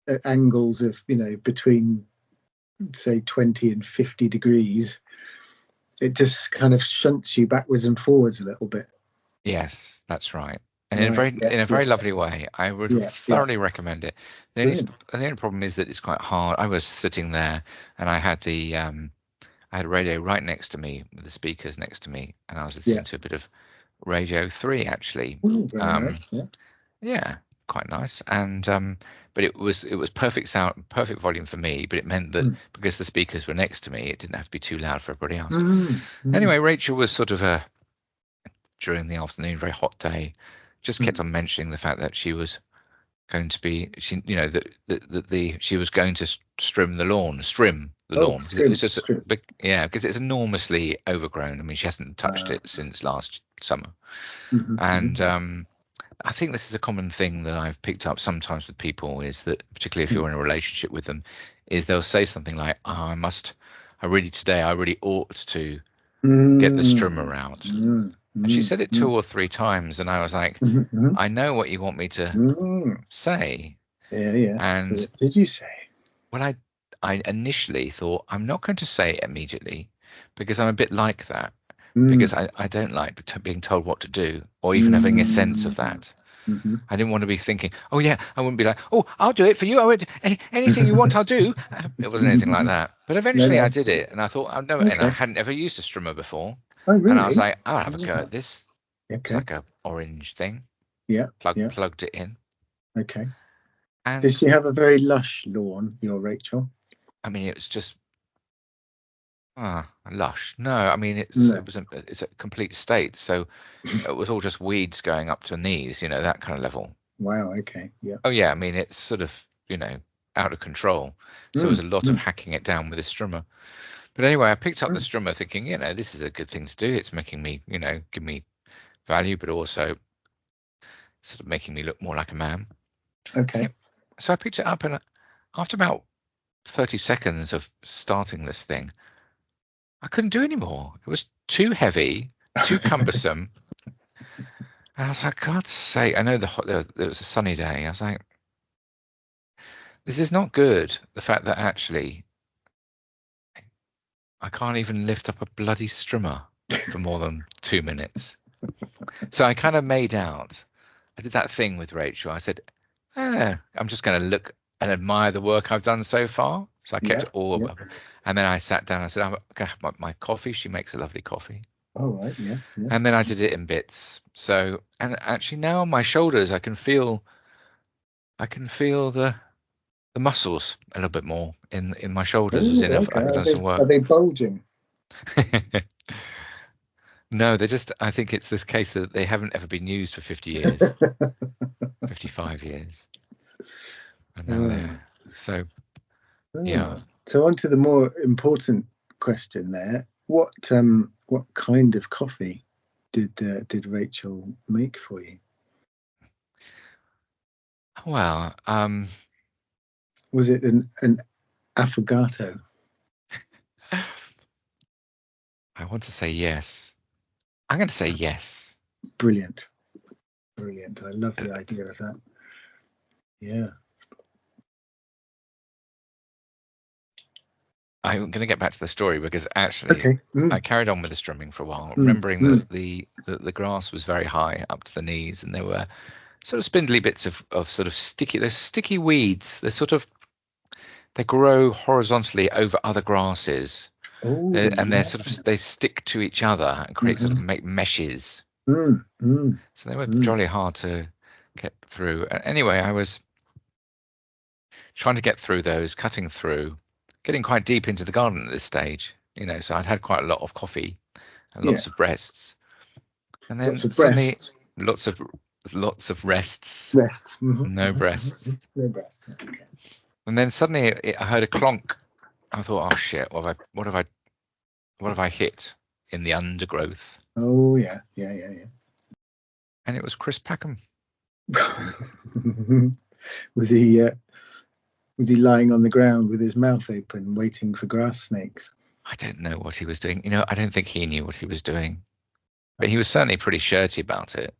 at angles of, between, say, 20 and 50 degrees, it just kind of shunts you backwards and forwards a little bit. Yes, that's right. And Right. in a very lovely way. I would thoroughly recommend it. The only problem is that it's quite hard. I was sitting there and I had I had a radio right next to me with the speakers next to me, and I was listening to a bit of Radio 3 actually. Ooh, very nice. Yeah, quite nice. And but it was perfect sound, perfect volume for me, but it meant that because the speakers were next to me, it didn't have to be too loud for everybody else. Anyway, Rachel was sort of during the afternoon, very hot day, just kept on mentioning the fact that she was going to be, she was going to trim the lawn. It's just because it's enormously overgrown. I mean, she hasn't touched it since last summer. And I think this is a common thing that I've picked up sometimes with people, is that particularly if you're in a relationship with them, is they'll say something like, I really ought to get the strimmer out. And she said it 2 or 3 times, and I was like, I know what you want me to say. Yeah. And so what did you say? Well, I initially thought, I'm not going to say it immediately, because I'm a bit like that. Because I don't like being told what to do, or even having a sense of that. I didn't want to be thinking, oh yeah, I wouldn't be like, oh, I'll do it for you. Anything you want, I'll do. It wasn't anything like that. But eventually I did it, and I thought, and I hadn't ever used a strimmer before. Oh, really? And I was like, I'll have a go at this. Okay. It's like a orange thing. Yeah. Plugged it in. Okay. And did she have a very lush lawn, your Rachel? I mean, it was just lush. No, I mean it's a complete state. So it was all just weeds going up to knees, that kind of level. Wow. Okay. Yeah. Oh yeah, I mean it's sort of out of control. So there was a lot of hacking it down with a strimmer. But anyway, I picked up the strimmer thinking, this is a good thing to do. It's making me, give me value, but also sort of making me look more like a man. Okay. So I picked it up, and after about 30 seconds of starting this thing, I couldn't do anymore. It was too heavy, too cumbersome. And I was like, God's sake, I know it was a sunny day. I was like, this is not good. The fact that actually I can't even lift up a bloody strimmer for more than 2 minutes. So I kind of made out. I did that thing with Rachel. I said, I'm just going to look and admire the work I've done so far. So I kept it all above. And then I sat down. I said, I'm going to have my coffee. She makes a lovely coffee. Oh, right. Yeah. And then I did it in bits. So, and actually now on my shoulders, I can feel the muscles a little bit more in my shoulders, as in I've done some work. Are they bulging? No, I think it's this case that they haven't ever been used for 50 years, 55 years. And now they're so, yeah. So on to the more important question there. What kind of coffee did Rachel make for you? Well, was it an affogato? I want to say yes. I'm going to say yes. Brilliant. I love the idea of that. Yeah. I'm going to get back to the story because actually I carried on with the strumming for a while, remembering that the grass was very high up to the knees, and there were sort of spindly bits of sort of sticky weeds. They grow horizontally over other grasses. They stick to each other and create sort of make meshes. So they were jolly hard to get through. Anyway, I was trying to get through those, cutting through, getting quite deep into the garden at this stage. So I'd had quite a lot of coffee and lots of breasts, and then suddenly lots of rests. No breasts. No breasts. Okay. And then suddenly I heard a clonk. I thought, oh shit, what have I hit in the undergrowth? Oh yeah. and it was Chris Packham. Was he lying on the ground with his mouth open, waiting for grass snakes? I don't know what he was doing. I don't think he knew what he was doing, but he was certainly pretty shirty about it.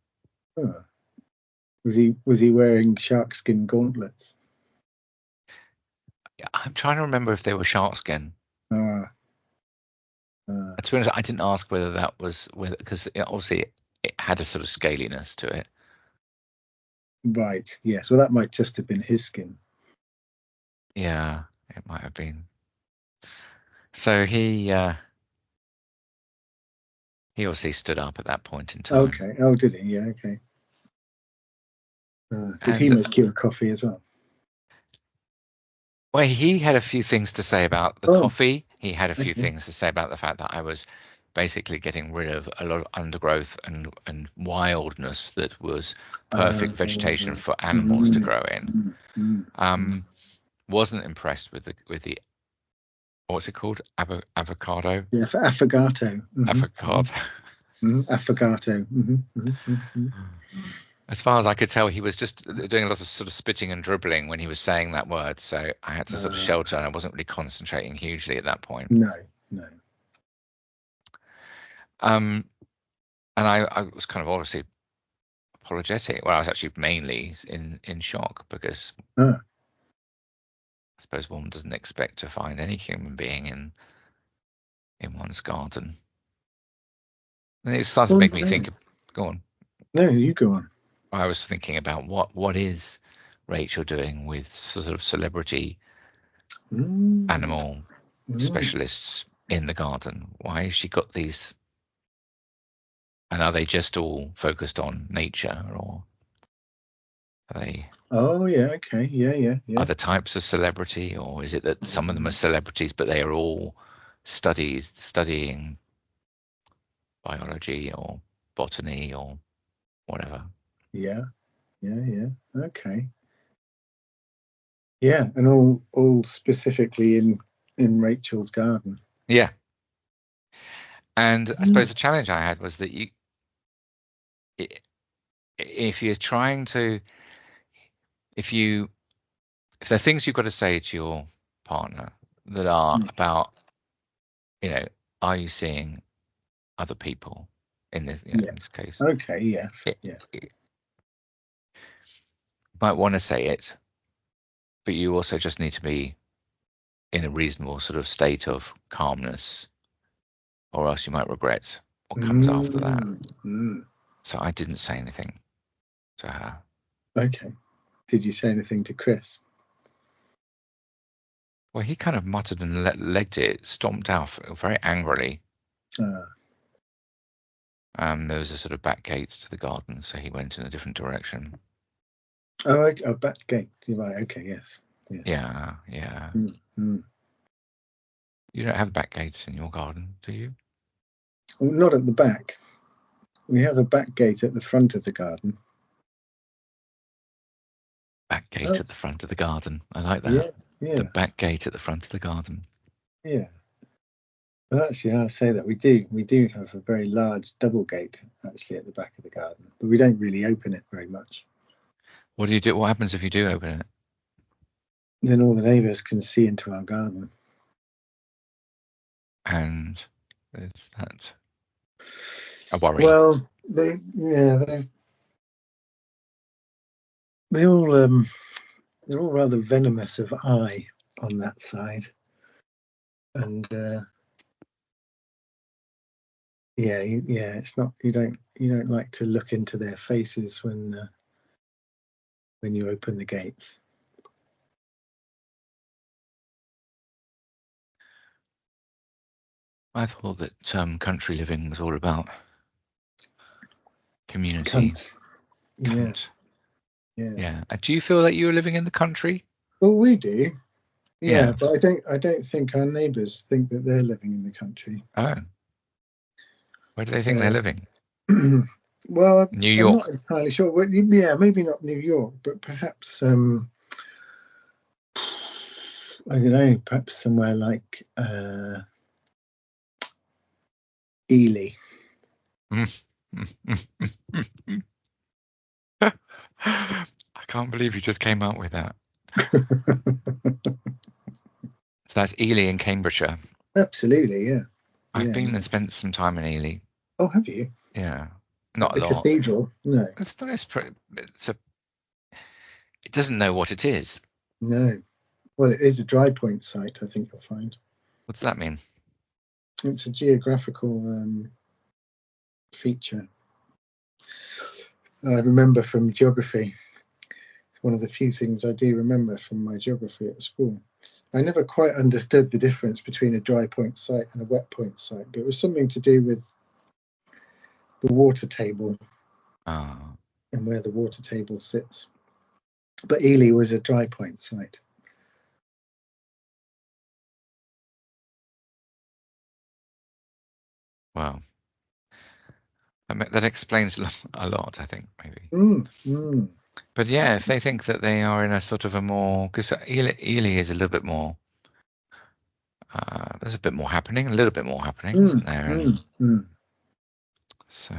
Oh. Was he wearing sharkskin gauntlets? I'm trying to remember if they were sharkskin. To be honest, I didn't ask whether that was because obviously it had a sort of scaliness to it. Right. Yes. Well, that might just have been his skin. Yeah, it might have been. So he obviously stood up at that point in time. Okay. Oh, did he? Yeah. Okay. Did he make you a coffee as well? Well, he had a few things to say about the coffee. He had a few things to say about the fact that I was basically getting rid of a lot of undergrowth and wildness that was perfect vegetation for animals to grow in. Wasn't impressed with the what's it called? Avocado? Yeah, for affogato. Avocado. Affogato. As far as I could tell, he was just doing a lot of sort of spitting and dribbling when he was saying that word. So I had to sort of shelter, and I wasn't really concentrating hugely at that point. No. And I was kind of obviously apologetic. Well, I was actually mainly in shock because I suppose one doesn't expect to find any human being in one's garden. And it started to make me think. Go on. No, you go on. I was thinking about what is Rachel doing with sort of celebrity animal specialists in the garden? Why has she got these? And are they just all focused on nature, or are they? Oh yeah, okay, yeah. Other types of celebrity, or is it that some of them are celebrities, but they are all studying biology or botany or whatever? Yeah. Okay. Yeah, and all specifically in Rachel's garden. Yeah. And I suppose the challenge I had was that if you're trying to, if there are things you've got to say to your partner that are about, are you seeing other people in this, in this case? Okay. Yes. You might want to say it, but you also just need to be in a reasonable sort of state of calmness, or else you might regret what comes after that. So I didn't say anything to her. Okay. Did you say anything to Chris? Well, he kind of muttered and legged it, stomped out very angrily. There was a sort of back gate to the garden, so he went in a different direction. Oh, a back gate. Right. Okay. Yes. Yeah. You don't have back gates in your garden, do you? Well, not at the back. We have a back gate at the front of the garden. Back gate at the front of the garden. I like that. Yeah. The back gate at the front of the garden. Yeah. Well, actually, I'll say that we do have a very large double gate actually at the back of the garden, but we don't really open it very much. What do you do? What happens if you do open it? Then all the neighbours can see into our garden. And is that a worry? Well, they're all rather venomous of eye on that side, and it's not, you don't like to look into their faces when you open the gates. I thought that country living was all about community. Cunt. Yeah. Do you feel that you're living in the country? Well, we do. Yeah, but I don't think our neighbours think that they're living in the country. Oh. Where do they think they're living? Well, New York. I'm not entirely sure. Well, yeah, maybe not New York, but perhaps I don't know, perhaps somewhere like Ely. I can't believe you just came up with that. So that's Ely in Cambridgeshire. Absolutely, yeah. I've Yeah, been yeah. and spent some time in Ely. Oh, have you? Yeah, At not a the lot. cathedral? No, It's nice. It doesn't know what it is. no. Well, it is a dry point site, I think you'll find. What does that mean? It's a geographical feature. I remember from geography. It's one of the few things I do remember from my geography at school. I never quite understood the difference between a dry point site and a wet point site, but it was something to do with the water table Ah, and where the water table sits. But Ely was a dry point site. well, that explains a lot, I think, maybe. But yeah, if they think that they are in a sort of a more, because Ely is a little bit more, there's a little bit more happening, isn't there? And so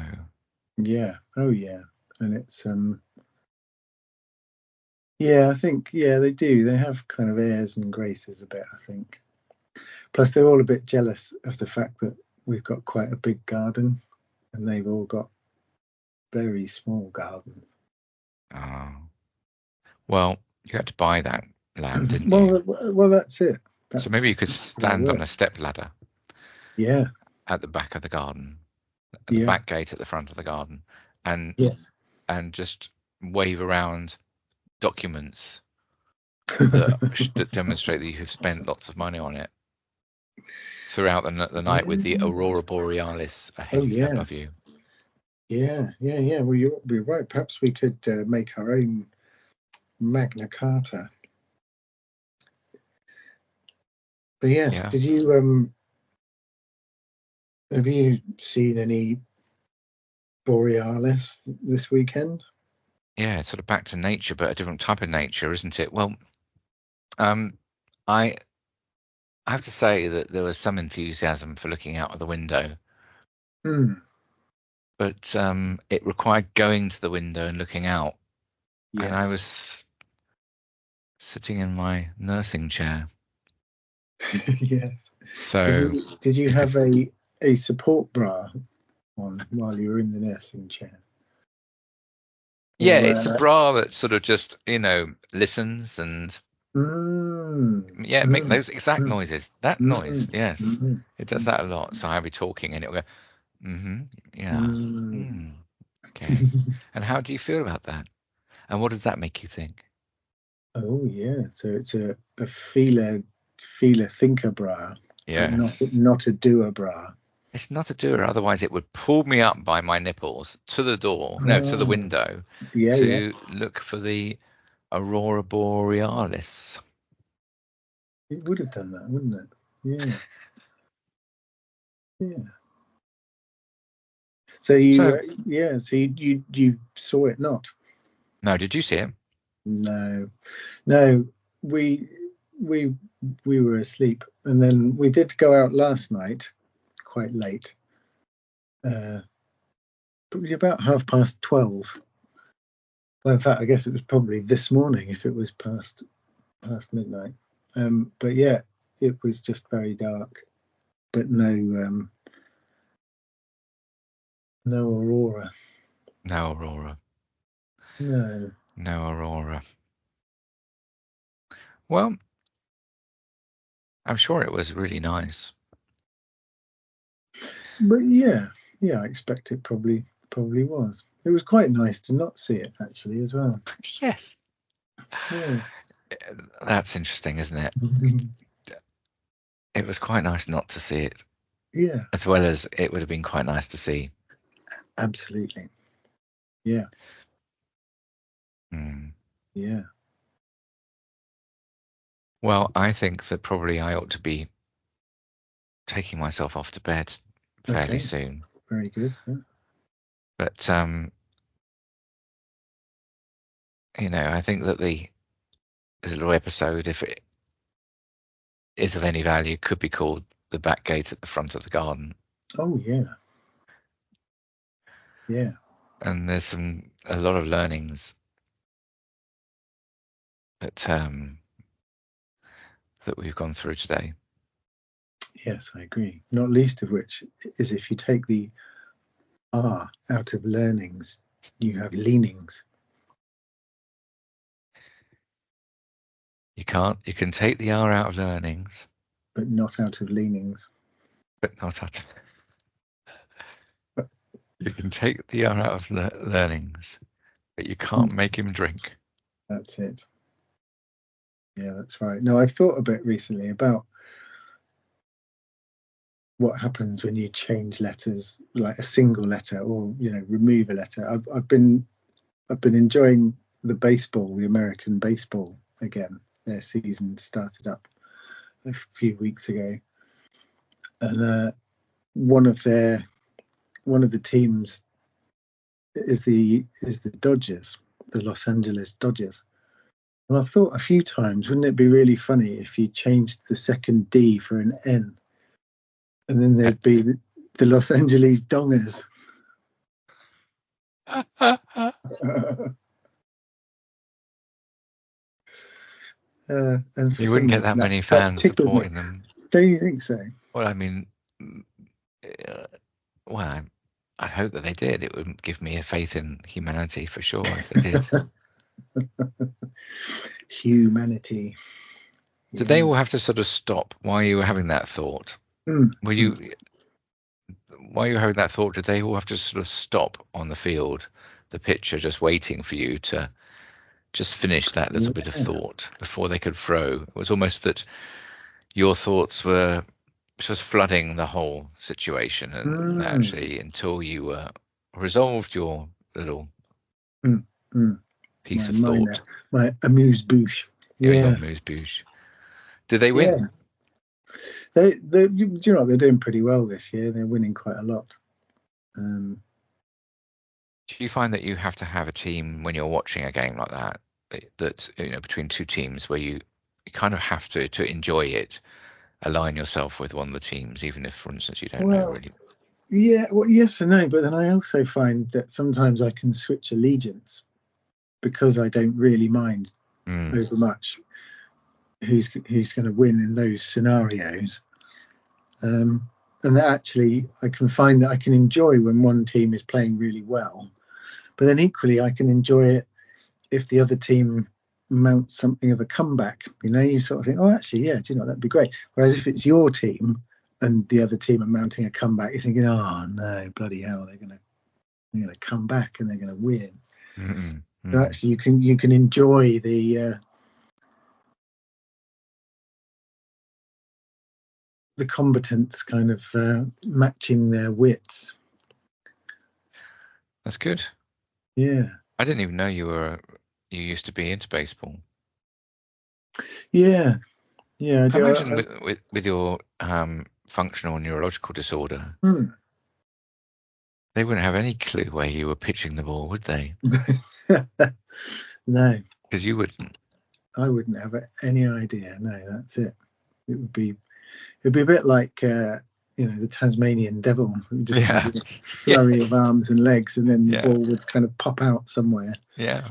Yeah. Oh, yeah. And it's yeah, I think they do. They have kind of airs and graces a bit, I think. Plus, they're all a bit jealous of the fact that we've got quite a big garden, and they've all got very small gardens. well, you had to buy that land, didn't you? Well, that's it. So maybe you could That's how it stand on a works. step ladder Yeah. at the back of the garden, at the Yeah. back gate at the front of the garden, and Yes. just wave around documents that demonstrate that you have spent lots of money on it throughout the night with the aurora borealis Oh, yeah. above you. Yeah. Well, you're right. Perhaps we could make our own Magna Carta. But yes, Yeah. did you have you seen any borealis this weekend? Yeah, it's sort of back to nature, but a different type of nature, isn't it? Well, I have to say that there was some enthusiasm for looking out of the window, but it required going to the window and looking out. Yes. And I was sitting in my nursing chair. Yes. So did you have a support bra on while you were in the nursing chair? Yeah, Or, it's a bra that sort of just, listens and make those exact noises. That noise, yes. It does that a lot. So I'll be talking and it'll go, yeah. Okay. And how do you feel about that? And what does that make you think? Oh yeah. So it's a feeler thinker bra, but Yes. not a doer bra. It's not a doer, otherwise it would pull me up by my nipples to the door, no, to the window, to look for the aurora borealis. It would have done that, wouldn't it? Yeah. Yeah. So you saw it not? No, did you see it? No, we were asleep, and then we did go out last night, quite late, probably about 12:30. Well, in fact, I guess it was probably this morning if it was past midnight. But yeah, it was just very dark, but no aurora. No aurora. No. No aurora. Well, I'm sure it was really nice. But yeah, I expect it probably was. It was quite nice to not see it actually as well. Yes. Yeah. That's interesting, isn't it? It was quite nice not to see it. Yeah. As well as it would have been quite nice to see. Absolutely. Yeah. Yeah. Well, I think that probably I ought to be taking myself off to bed fairly soon. Very good. Yeah. But I think that this little episode, if it is of any value, could be called The Back Gate at the Front of the Garden. Oh yeah. Yeah. And there's a lot of learnings that we've gone through today. Yes, I agree. Not least of which is if you take the R out of learnings, you have leanings. You can take the R out of learnings, but not out of leanings. but not out of. You can take the R out of learnings, but you can't make him drink. That's it. Yeah, that's right. No, I've thought a bit recently about what happens when you change letters, like a single letter, or remove a letter. I've been enjoying the American baseball again. Their season started up a few weeks ago, and one of the teams is the Dodgers, the Los Angeles Dodgers. And I've thought a few times, wouldn't it be really funny if you changed the second D for an N, and then there'd be the Los Angeles Dongers. And you wouldn't get that many fans supporting them. Don't you think so? Well, I mean, well, I hope that they did. It would give me a faith in humanity for sure if they did. Humanity. Did they all have to sort of stop while you were having that thought? While you were having that thought, did they all have to sort of stop on the field, the pitcher, just waiting for you to just finish that little bit of thought before they could throw? It was almost that your thoughts were just flooding the whole situation, and actually, until you resolved your little piece of thought, my amuse-bouche. Your amuse-bouche. Did they win? Yeah. They they're doing pretty well this year. They're winning quite a lot. Do you find that you have to have a team when you're watching a game like that between two teams where you kind of have to enjoy it, align yourself with one of the teams, even if, for instance, you don't know really? Yeah, well, yes and no, but then I also find that sometimes I can switch allegiance because I don't really mind over much who's going to win in those scenarios. And that actually I can find that I can enjoy when one team is playing really well, but then equally I can enjoy it if the other team mounts something of a comeback. You sort of think, oh, actually, yeah, that'd be great. Whereas if it's your team and the other team are mounting a comeback, you're thinking, oh no, bloody hell, they're gonna come back and they're gonna win. So actually, you can enjoy the combatants kind of matching their wits. That's good. Yeah. I didn't even know you used to be into baseball. Yeah. I do. I imagine with your functional neurological disorder, they wouldn't have any clue where you were pitching the ball, would they? No. Because you wouldn't. I wouldn't have any idea. No, that's it. It'd be a bit like the Tasmanian devil, just a flurry of arms and legs, and then the ball would kind of pop out somewhere. Yeah.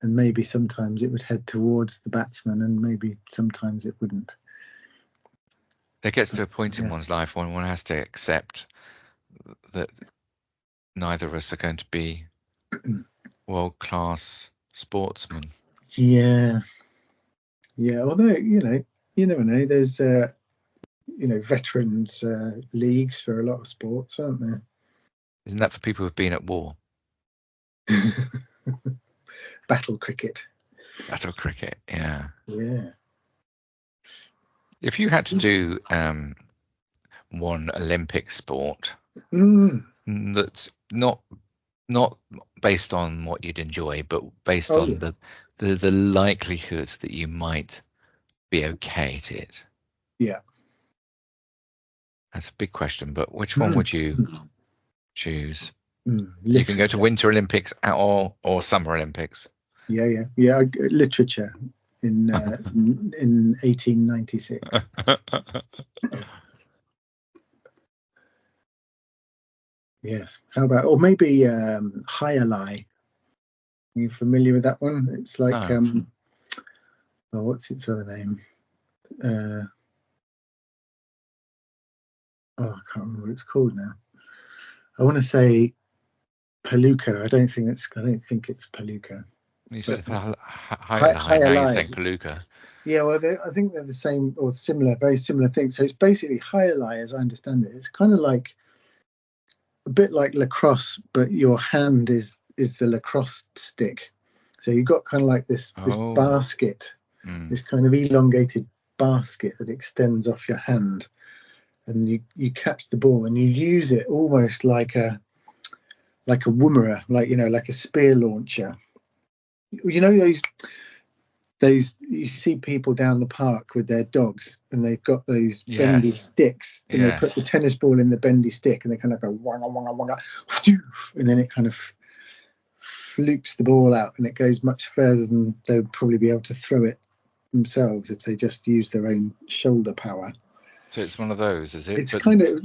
And maybe sometimes it would head towards the batsman, and maybe sometimes it wouldn't. There gets to a point in one's life when one has to accept that neither of us are going to be world-class sportsmen. Yeah. Although you never know. There's veterans leagues for a lot of sports, aren't there? Isn't that for people who've been at war? Battle cricket. Yeah. Yeah. If you had to do one Olympic sport that's not based on what you'd enjoy, but based on the likelihood that you might be okay at it. Yeah. That's a big question, but which one would you choose? You can go to Winter Olympics or Summer Olympics. Yeah. Literature in 1896. Yes. How about, or maybe High Lie? Are you familiar with that one? It's like what's its other name? I can't remember what it's called now. I want to say Palooka. I don't think it's Palooka. You said But high. Now you're saying Palooka. Yeah, well, I think they're the same or similar, very similar things. So it's basically High-Lie, as I understand it. It's kind of like a bit like lacrosse, but your hand is the lacrosse stick. So you've got kind of like this basket, this kind of elongated basket that extends off your hand, and you catch the ball and you use it almost like a woomerer, like a spear launcher. You know those you see people down the park with their dogs and they've got those bendy sticks, and they put the tennis ball in the bendy stick and they kind of go wanga wanga wanga, and then it kind of floops the ball out and it goes much further than they would probably be able to throw it themselves if they just use their own shoulder power. So it's one of those, is it? It's kind of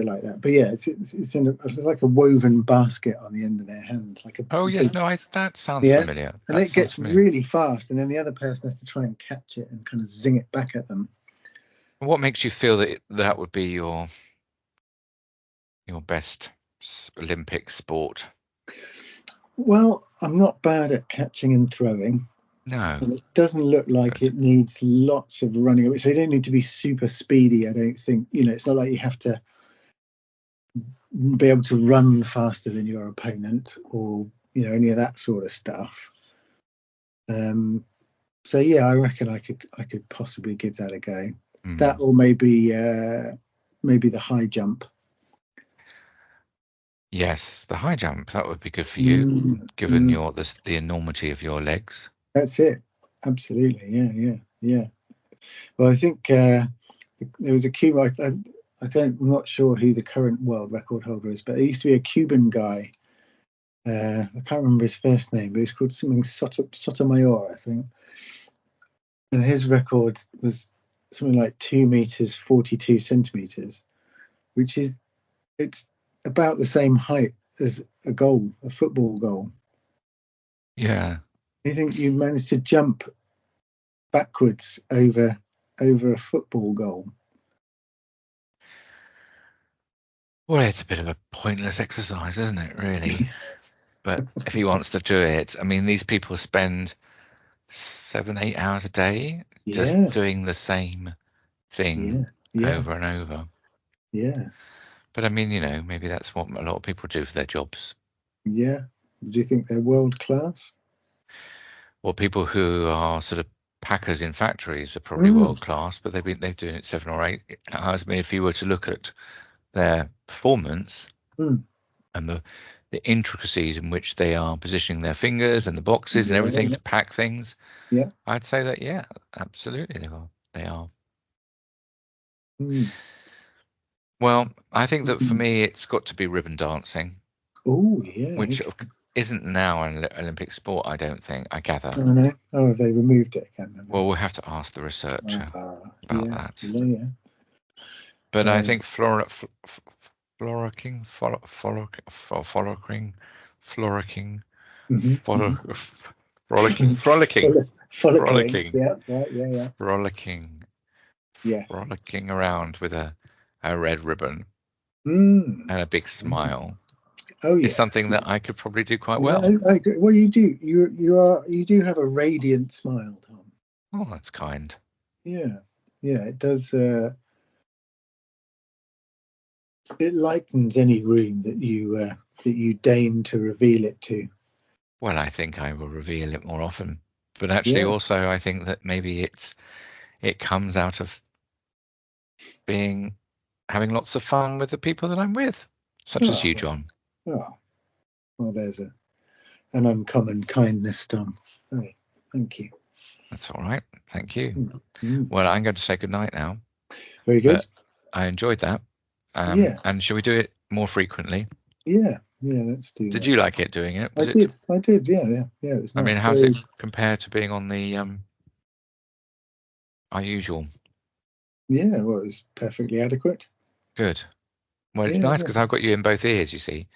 like that, but yeah, it's in like a woven basket on the end of their hand, like a. Oh yes, no, that sounds familiar. And it gets really fast, and then the other person has to try and catch it and kind of zing it back at them. What makes you feel that would be your best Olympic sport? Well, I'm not bad at catching and throwing. No. And it doesn't look like it needs lots of running. So you don't need to be super speedy, I don't think. It's not like you have to be able to run faster than your opponent or, any of that sort of stuff. So yeah, I reckon I could possibly give that a go. That, or maybe the high jump. Yes, the high jump, that would be good for you, given the enormity of your legs. That's it. Absolutely. Yeah. Well, I think there was a Cuban. I'm not sure who the current world record holder is, but there used to be a Cuban guy. I can't remember his first name, but he was called something Sotomayor, I think. And his record was something like 2 meters 42 centimeters, which it's about the same height as a football goal. Yeah. You think you managed to jump backwards over a football goal? Well, it's a bit of a pointless exercise, isn't it, really? But if he wants to do it, I mean, these people spend 7-8 hours a day just doing the same thing over and over. Yeah. But I mean, maybe that's what a lot of people do for their jobs. Yeah. Do you think they're world class? Well, people who are sort of packers in factories are probably world class, but they're doing it 7 or 8 hours. I mean, if you were to look at their performance and the intricacies in which they are positioning their fingers and the boxes and everything to pack things, I'd say that absolutely they are. Well, I think that for me it's got to be ribbon dancing. Oh yeah, which isn't now an Olympic sport, I don't think. I gather. Oh no, they removed it again. Well, we'll have to ask the researcher about that. Yeah. But I think floricking, frolicking around with a red ribbon and a big smile. Oh yeah, is something that I could probably do quite well. I agree. Well, you do. You do have a radiant smile, Tom. Oh, that's kind. Yeah, it does. It lightens any room that you deign to reveal it to. Well, I think I will reveal it more often, but actually, also, I think that maybe it comes out of having lots of fun with the people that I'm with, such as you, John. Oh, well, there's an uncommon kindness, Tom. Oh, thank you. That's all right. Thank you. Well, I'm going to say good night now. Very good. I enjoyed that. And shall we do it more frequently? Yeah, let's do that. Did you like it doing it? I did. Yeah. It was nice. I mean, how's it compared to being on the our usual? Yeah, well, it was perfectly adequate. Good. Well, it's nice because I've got you in both ears, you see.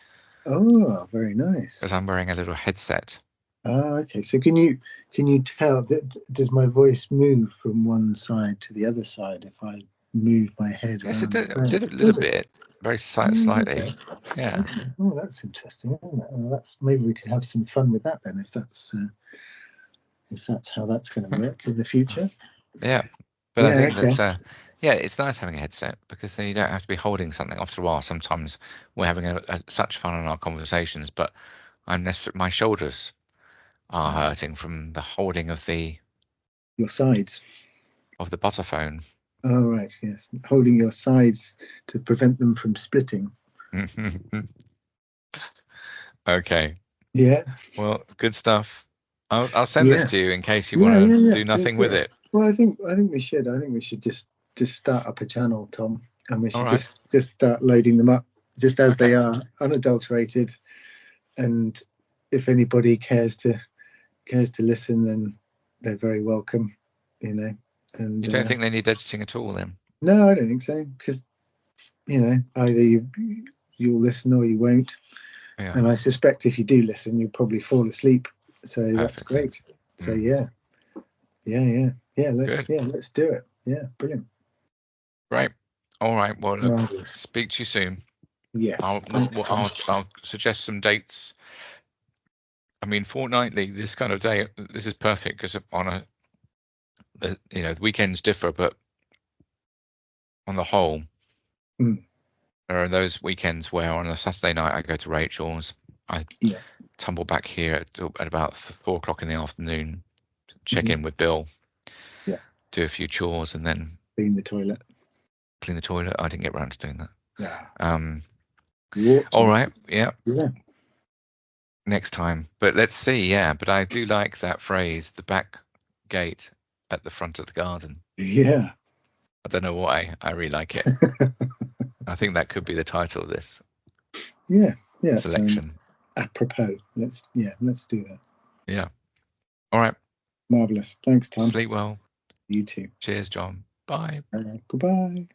Oh, very nice. Because I'm wearing a little headset. Oh, okay. So can you tell that does my voice move from one side to the other side if I move my head Yes, it around the did frame? a little Does it? bit, very Oh, slightly. okay. Yeah, Okay. Oh, that's interesting, isn't it? Well, that's maybe we could have some fun with that then, if that's how that's going to work in the future. yeah. But I Yeah. think Okay. that yeah, it's nice having a headset because then you don't have to be holding something. After a while, sometimes we're having such fun in our conversations, but my shoulders are hurting from the holding Your sides. of the butterphone. Oh, right. Yes. Holding your sides to prevent them from splitting. Okay. Yeah. Well, good stuff. I'll send this Yeah. to you in case you Yeah. want Yeah. to Yeah. do Yeah. nothing Do with it. it. Well, I think we should. I think we should just start up a channel, Tom, and we All should right. just start loading them up just as they Okay. are, unadulterated. And if anybody cares to listen, then they're very welcome. You know. And You don't think they need editing at all then? no, I don't think so, because either you'll listen or you won't. Yeah. And I suspect if you do listen, you'll probably fall asleep. So that's Perfect. great. So Mm. yeah, yeah, yeah, yeah. Good. Let's do it. Yeah, brilliant. Great. All right. Well, look, Marvelous. speak to you soon. Yes. Thanks, Tom. I'll suggest some dates. I mean, fortnightly, this kind of day, this is perfect because on the weekends differ, but on the whole, Mm, there are those weekends where on a Saturday night I go to Rachel's. I yeah. tumble back here at about 4 o'clock in the afternoon, check Hmm. in with Bill, Yeah. do a few chores, and then Clean the toilet. clean the toilet. I didn't get around to doing that. Yeah. Um, You ought all to. right, yeah, Yeah. next time. But let's see, yeah. But I do like that phrase, the back gate at the front of the garden. Yeah. I don't know why. I really like it. I think that could be the title of this Yeah. Yeah. It sounds selection. apropos. Let's do that. Yeah. All right. Marvelous. Thanks, Tom. Sleep well. You too. Cheers, John. Bye. Goodbye.